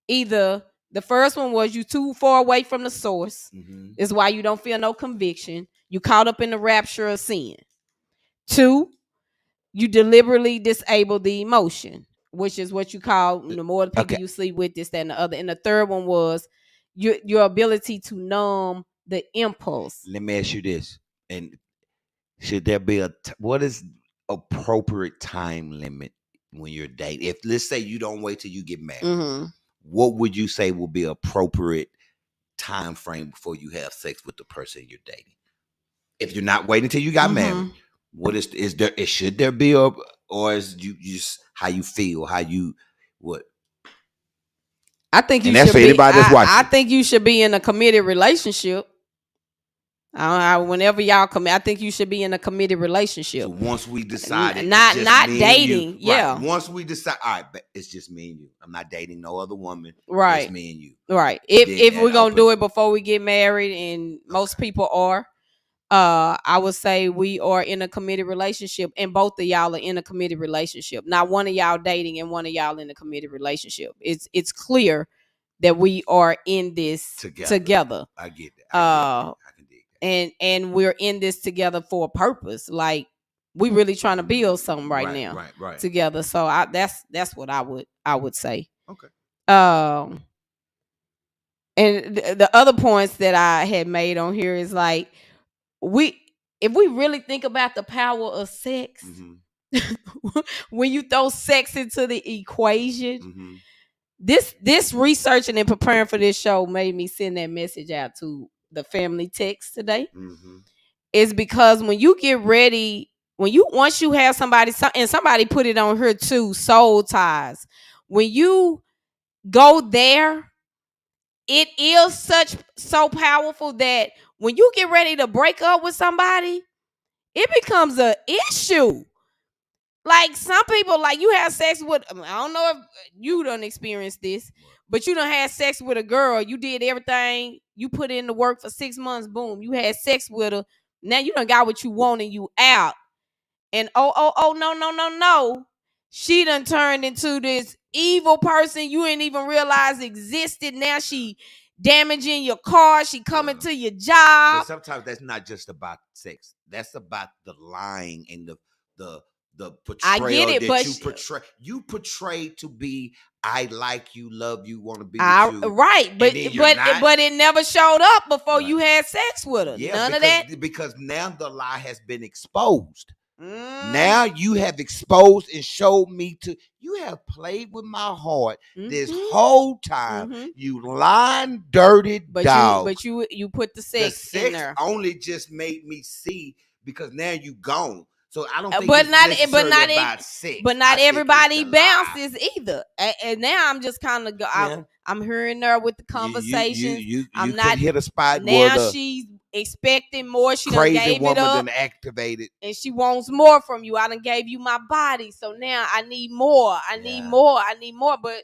either the first one was you too far away from the source. Is why you don't feel no conviction. You caught up in the rapture of sin. 2, you deliberately disable the emotion, which is what you call the more the people you sleep with, this, that, and the other. And the third one was your ability to numb the impulse. Let me ask you this. And should there be what is appropriate time limit when you're dating? If let's say you don't wait till you get married, what would you say will be appropriate time frame before you have sex with the person you're dating? If you're not waiting till you got married, what is there? Should there be or is you just how you feel, how you what? I think you should be. I think you should be in a committed relationship. Whenever y'all commit, I think you should be in a committed relationship. So once we decide, not dating, yeah. Right. Once we decide, all right, it's just me and you. I'm not dating no other woman. Right, it's me and you. Right. If we're gonna do it before we get married, and most people are, I would say we are in a committed relationship, and both of y'all are in a committed relationship. Not one of y'all dating and one of y'all in a committed relationship. It's clear that we are in this together. I get that. I can dig that. And we're in this together for a purpose. Like we really trying to build something right now together. So that's what I would say. Okay. And the other points that I had made on here is like if we really think about the power of sex, when you throw sex into the equation, this researching and preparing for this show made me send that message out to the family text today. Is because when you get ready, once you have somebody, and somebody put it on here too, soul ties. When you go there, it is so powerful that when you get ready to break up with somebody, it becomes an issue. Like some people, like you have sex with, I don't know if you done experienced this, but you done had sex with a girl. You did everything. You put in the work for 6 months. Boom. You had sex with her. Now you done got what you want and you out. And no. She done turned into this evil person you didn't even realize existed. Now she damaging your car. She coming to your job. But sometimes that's not just about sex. That's about the lying and the portrayal. I get it, but you portray to be, I like you, love you, want to be with you. Right, but it never showed up before you had sex with her. Yeah, None of that. Because now the lie has been exposed. Now you have exposed and showed me you have played with my heart this Mhm. whole time. Mhm. You lying, dirty But dog. you put the The sex in sex there. only just made me see because now you gone. So I don't think But it's not necessarily about sex. but I not think it's everybody the lie. bounces either. And now I'm just kind of Yeah. I'm hearing her with the You conversations. I'm could not hit a spot now. where the She's expecting more. She done crazy gave it woman up, done activated. and she wants more from you. I done gave you my body, so now I need more. I need Yeah. more. I need more. But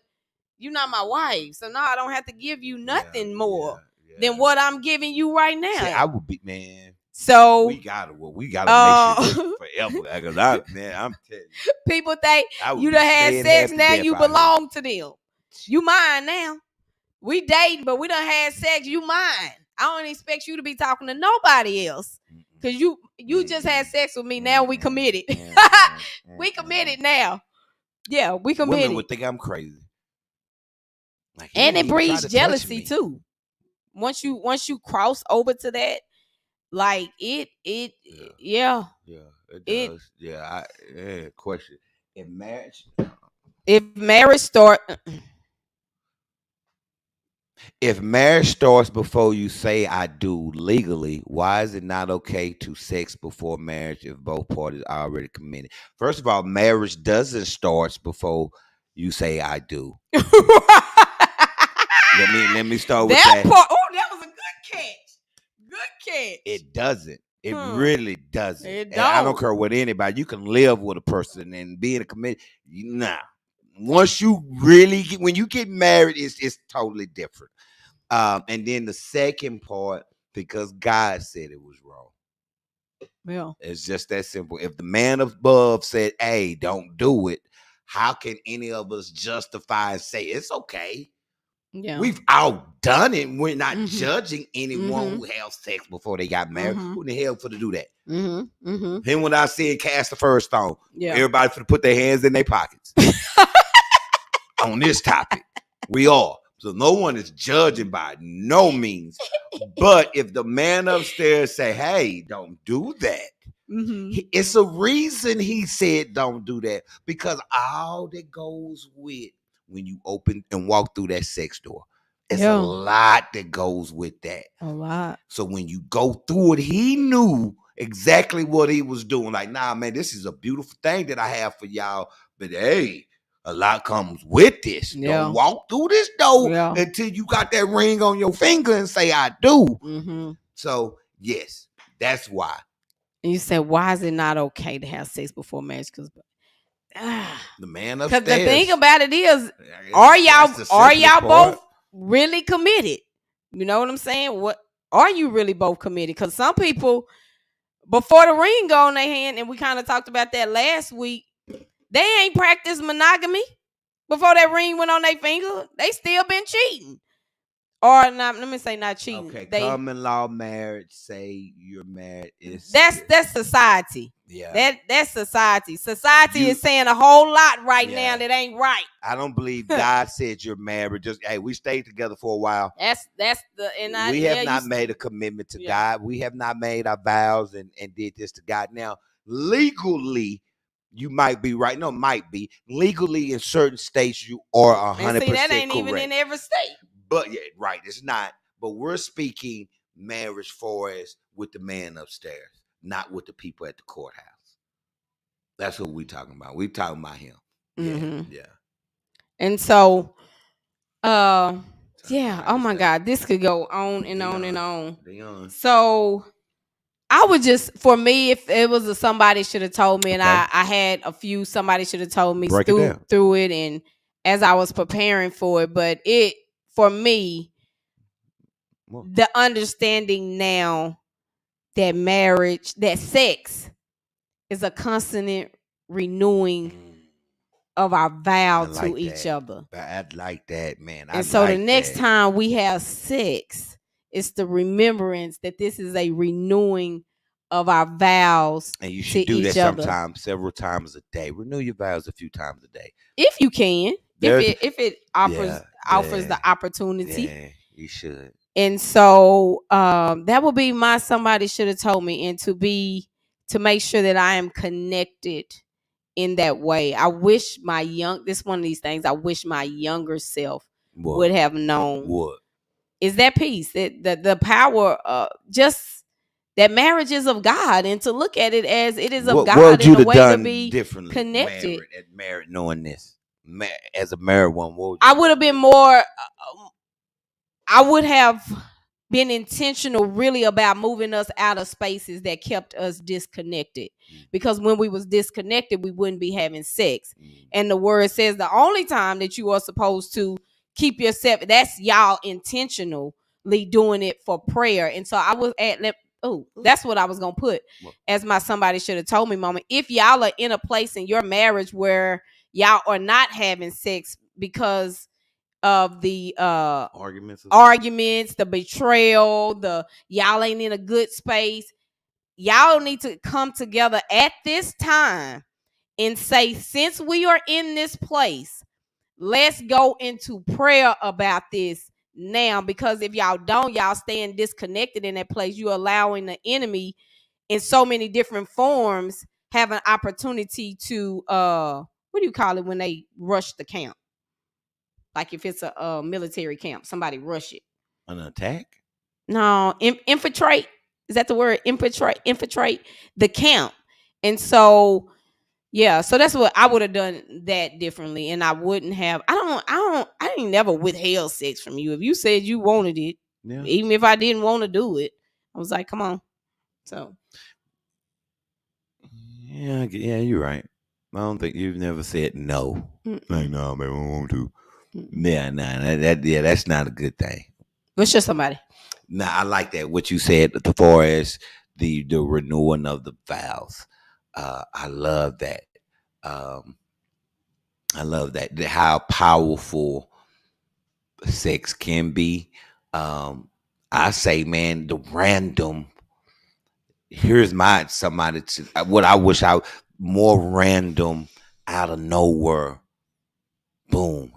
you're not my wife, so now I don't have to give you nothing Yeah, more yeah. than what I'm giving you right now. See, I would be, man. So We gotta make sure this forever. Because I'm telling you, people think I would you be done had staying sex, half to now death you out here. belong to them. You mine now. We dating, but we done had sex. You mine. I don't expect you to be talking to nobody else. Cause you just had sex with me. Now we committed. We committed now. Yeah, we committed. Women would think I'm crazy. Like, And it he ain't even try breeds to touch jealousy me. too. Once you cross over to that, like yeah. Yeah, it does. Question. If marriage start If marriage starts before you say I do legally, why is it not okay to sex before marriage if both parties are already committed? First of all, marriage doesn't start before you say I do. Let me start with that. Part. Oh, that was a good catch. Good catch. It doesn't. It really doesn't. It And I don't don't. care with anybody. You can live with a person and be in a committed. Nah. Once you really when you get married, it's totally different. And then the second part, because God said it was wrong. Yeah. It's just that simple. If the man above said, hey, don't do it, how can any of us justify and say it's okay? Yeah. We've all done it. We're not judging anyone who had sex before they got married. Who in the hell for to do that? Then when I said cast the first stone, everybody for to put their hands in their pockets. On this topic, we are. So no one is judging by no means. But if the man upstairs say, hey, don't do that. It's a reason he said don't do that. Because all that goes with when you open and walk through that sex door. It's a lot that goes with that. A lot. So when you go through it, he knew exactly what he was doing. Like, nah, man, this is a beautiful thing that I have for y'all. But hey, a lot comes with this. Don't walk through this door until you got that ring on your finger and say, I do. So, yes, that's why. And you said, why is it not okay to have sex before marriage? Because the man upstairs. Because the thing about it is, are y'all both really committed? You know what I'm saying? What are you really both committed? Because some people, before the ring go on their hand, and we kind of talked about that last week, they ain't practiced monogamy before that ring went on their finger. They still been cheating. Or not, let me say not cheating. Okay, common law marriage, say you're married. That's society. Yeah. That's society. Society is saying a whole lot right now that ain't right. I don't believe God said you're married. Just hey, we stayed together for a while. We have not made a commitment to God. We have not made our vows and did this to God. Now, legally, you might be right. No, might be. Legally in certain states, you are 100% correct. That ain't even in every state. But yeah, right, it's not. But we're speaking marriage for us with the man upstairs, not with the people at the courthouse. That's what we're talking about. We're talking about him. Yeah. And so, oh my God, this could go on and on and on. So I would just, for me, if it was somebody should have told me, and I had a few, somebody should have told me through it, and as I was preparing for it, but for me, the understanding now that marriage, that sex is a constant renewing of our vow to each other. I like that, man. And so the next time we have sex, it's the remembrance that this is a renewing of our vows. And you should do that sometimes, several times a day. Renew your vows a few times a day. If you can. If it offers the opportunity. Yeah, you should. And so that would be somebody should have told me, and to make sure that I am connected in that way. I wish this one of these things I wish my younger self would have known. What? Is that peace, the power, just that marriage is of God, and to look at it as it is of God in a way to be connected. Married, knowing this, as a married woman, I would have been more. I would have been intentional, really, about moving us out of spaces that kept us disconnected. Because when we was disconnected, we wouldn't be having sex. And the word says the only time that you are supposed to keep yourself, that's y'all intentionally doing it for prayer. And so I was that's what I was gonna put as my somebody should have told me moment. If y'all are in a place in your marriage where y'all are not having sex because of the arguments, the betrayal, the y'all ain't in a good space, y'all need to come together at this time and say, since we are in this place, let's go into prayer about this now. Because if y'all don't, y'all staying disconnected in that place, you're allowing the enemy in so many different forms have an opportunity to what do you call it when they rush the camp? Like if it's a military camp, somebody rush it. An attack? No, infiltrate. Is that the word? Infiltrate the camp. And so, yeah, so that's what I would have done that differently. And I wouldn't have, I ain't never withheld sex from you. If you said you wanted it, even if I didn't want to do it, I was like, come on. So. Yeah, you're right. I don't think you've never said no. Like, no, man, I don't want to. Yeah, that's not a good thing. What's your somebody? Nah, I like that. What you said as far as the renewing of the vows. I love that. I love that. How powerful sex can be. I say, man, the random. Here's somebody to what I wish I more random out of nowhere. Boom.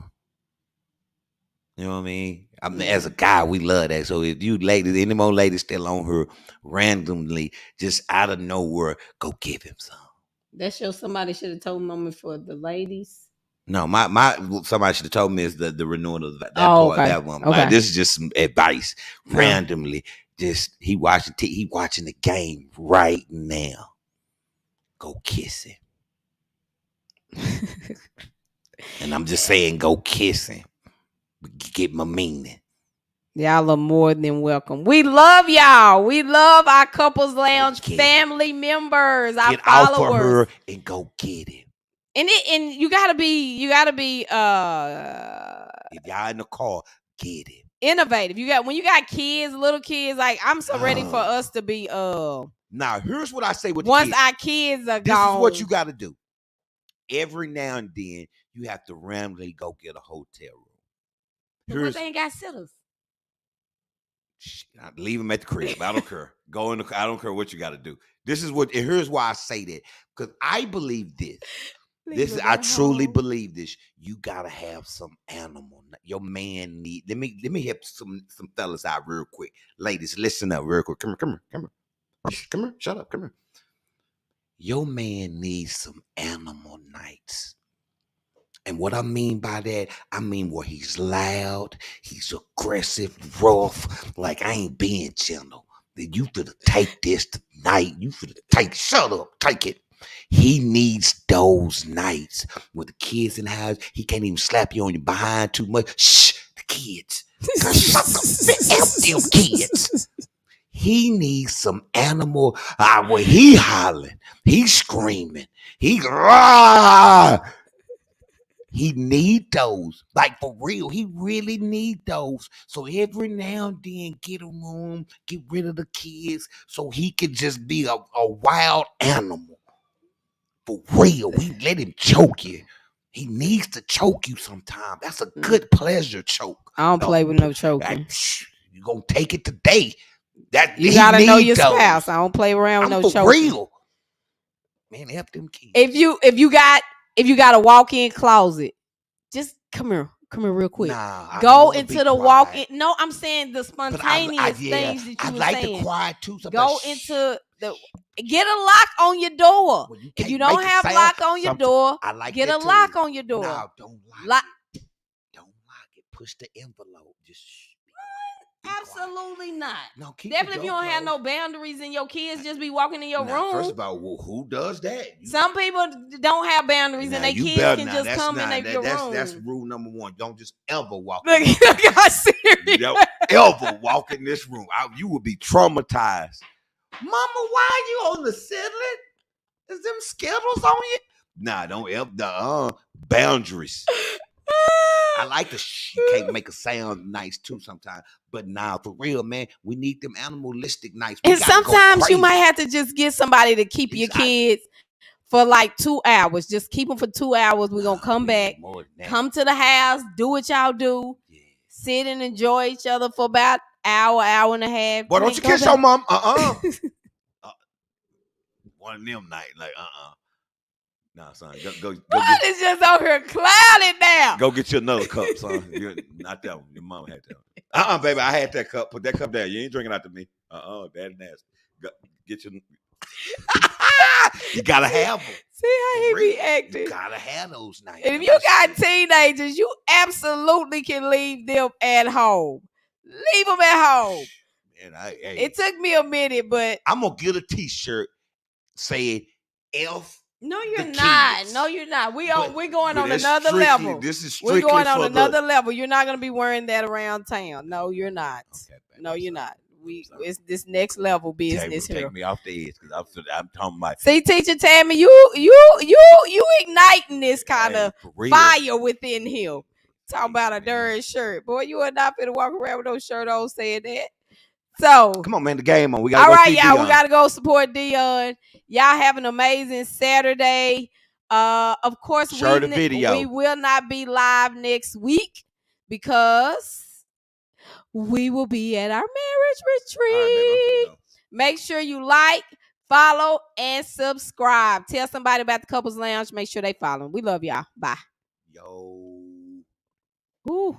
You know what I mean? I mean, as a guy, we love that. So if you ladies, any more ladies still on her randomly, just out of nowhere, go give him some. That's your somebody should have told me for the ladies. No, my somebody should have told me is the renewal of that part of that one. Okay. Like, this is just some advice randomly. Just he watching the game right now. Go kiss him. And I'm just saying, go kiss him. Get my meaning. Y'all are more than welcome. We love y'all. We love our Couples Lounge family members, our get followers. Out for her and go get him. And you gotta be if y'all in the car, get him. Innovative. When you got kids, little kids, like I'm so ready for us to be Now here's what I say with once our kids are gone. This is what you gotta do. Every now and then you have to randomly go get a hotel room. But they ain't got sitters. Leave them at the crib. I don't care. Go in I don't care what you got to do. This is what. Here's why I say that, because I believe this. I truly believe this. You gotta have some animal. Your man need. Let me help some fellas out real quick. Ladies, listen up real quick. Come here. Shut up. Come here. Your man needs some animal nights. And what I mean by that, I mean where he's loud, he's aggressive, rough, like I ain't being gentle. Then you finna take this tonight. You finna shut up, take it. He needs those nights with the kids in the house. He can't even slap you on your behind too much. Shh, the kids. Them kids. He needs some animal where he hollering, he's screaming, he need those, like for real. He really need those. So every now and then, get a room, get rid of the kids, so he can just be a wild animal. For real, we let him choke you. He needs to choke you sometime. That's a good pleasure choke. I don't play with no choking. You gonna take it today? You gotta know your spouse. I don't play around with no choking. For real, man. Help them kids. If you got a walk-in closet, just come here real quick. Go into the walk-in. No, I'm saying the spontaneous things that you were saying. To quiet too. Go into Get a lock on your door. Well, you If can't you don't make a have sound. lock on your door, I like get that a too. lock on your door. No, don't lock Lock- it. Don't lock it. Push the envelope. Just be Absolutely not. No, keep Definitely the if you door don't have no closed. boundaries and your kids just be walking in your Now, room. first of all, well, who does that? Some people don't have boundaries and Now, their you kids better can not. just That's come not. in your room. That's rule number one. Don't just ever walk. Look, in look how serious. Don't ever walk in this room. You will be traumatized. Mama, why are you on the ceiling? Is them Skittles on you? Nah, don't ever. Boundaries. I like the you can't make a sound nice too sometimes. But now, for real, man, we need them animalistic nights. And sometimes you might have to just get somebody to keep your kids for like 2 hours. Just keep them for 2 hours. We're going to come back, come to the house, do what y'all do, sit and enjoy each other for about hour and a half. Why don't you kiss your mom? One of them nights, like Nah, son, go. What is just over here clouded now? Go get you another cup, son. Not that one. Your mom had that one. Baby, I had that cup. Put that cup down. You ain't drinking after me. Bad and nasty. Get your. You gotta have them. See how he be acting. You gotta have those nights. And if you got teenagers, you absolutely can leave them at home. Leave them at home. Man, it took me a minute, but I'm gonna get a T-shirt saying F. No, you're not. Kids. No, you're not. We're going on another level. This is strictly we're going on another level. You're not gonna be wearing that around town. No, you're not. Okay, no, you're not. It's this next level business here. Take me off the edge because I'm talking about. See, Teacher Tammy, you igniting this kind of fire within him. Talking about a dirty shirt, boy. You are not finna walk around with no shirt on saying that. So come on, man, the game on. We gotta all go right, see y'all. Dion. We gotta go support Dion. Y'all have an amazing Saturday. Of course, we will not be live next week because we will be at our marriage retreat. Right, make sure you like, follow, and subscribe. Tell somebody about the Couples Lounge. Make sure they follow. We love y'all. Bye. Yo. Ooh.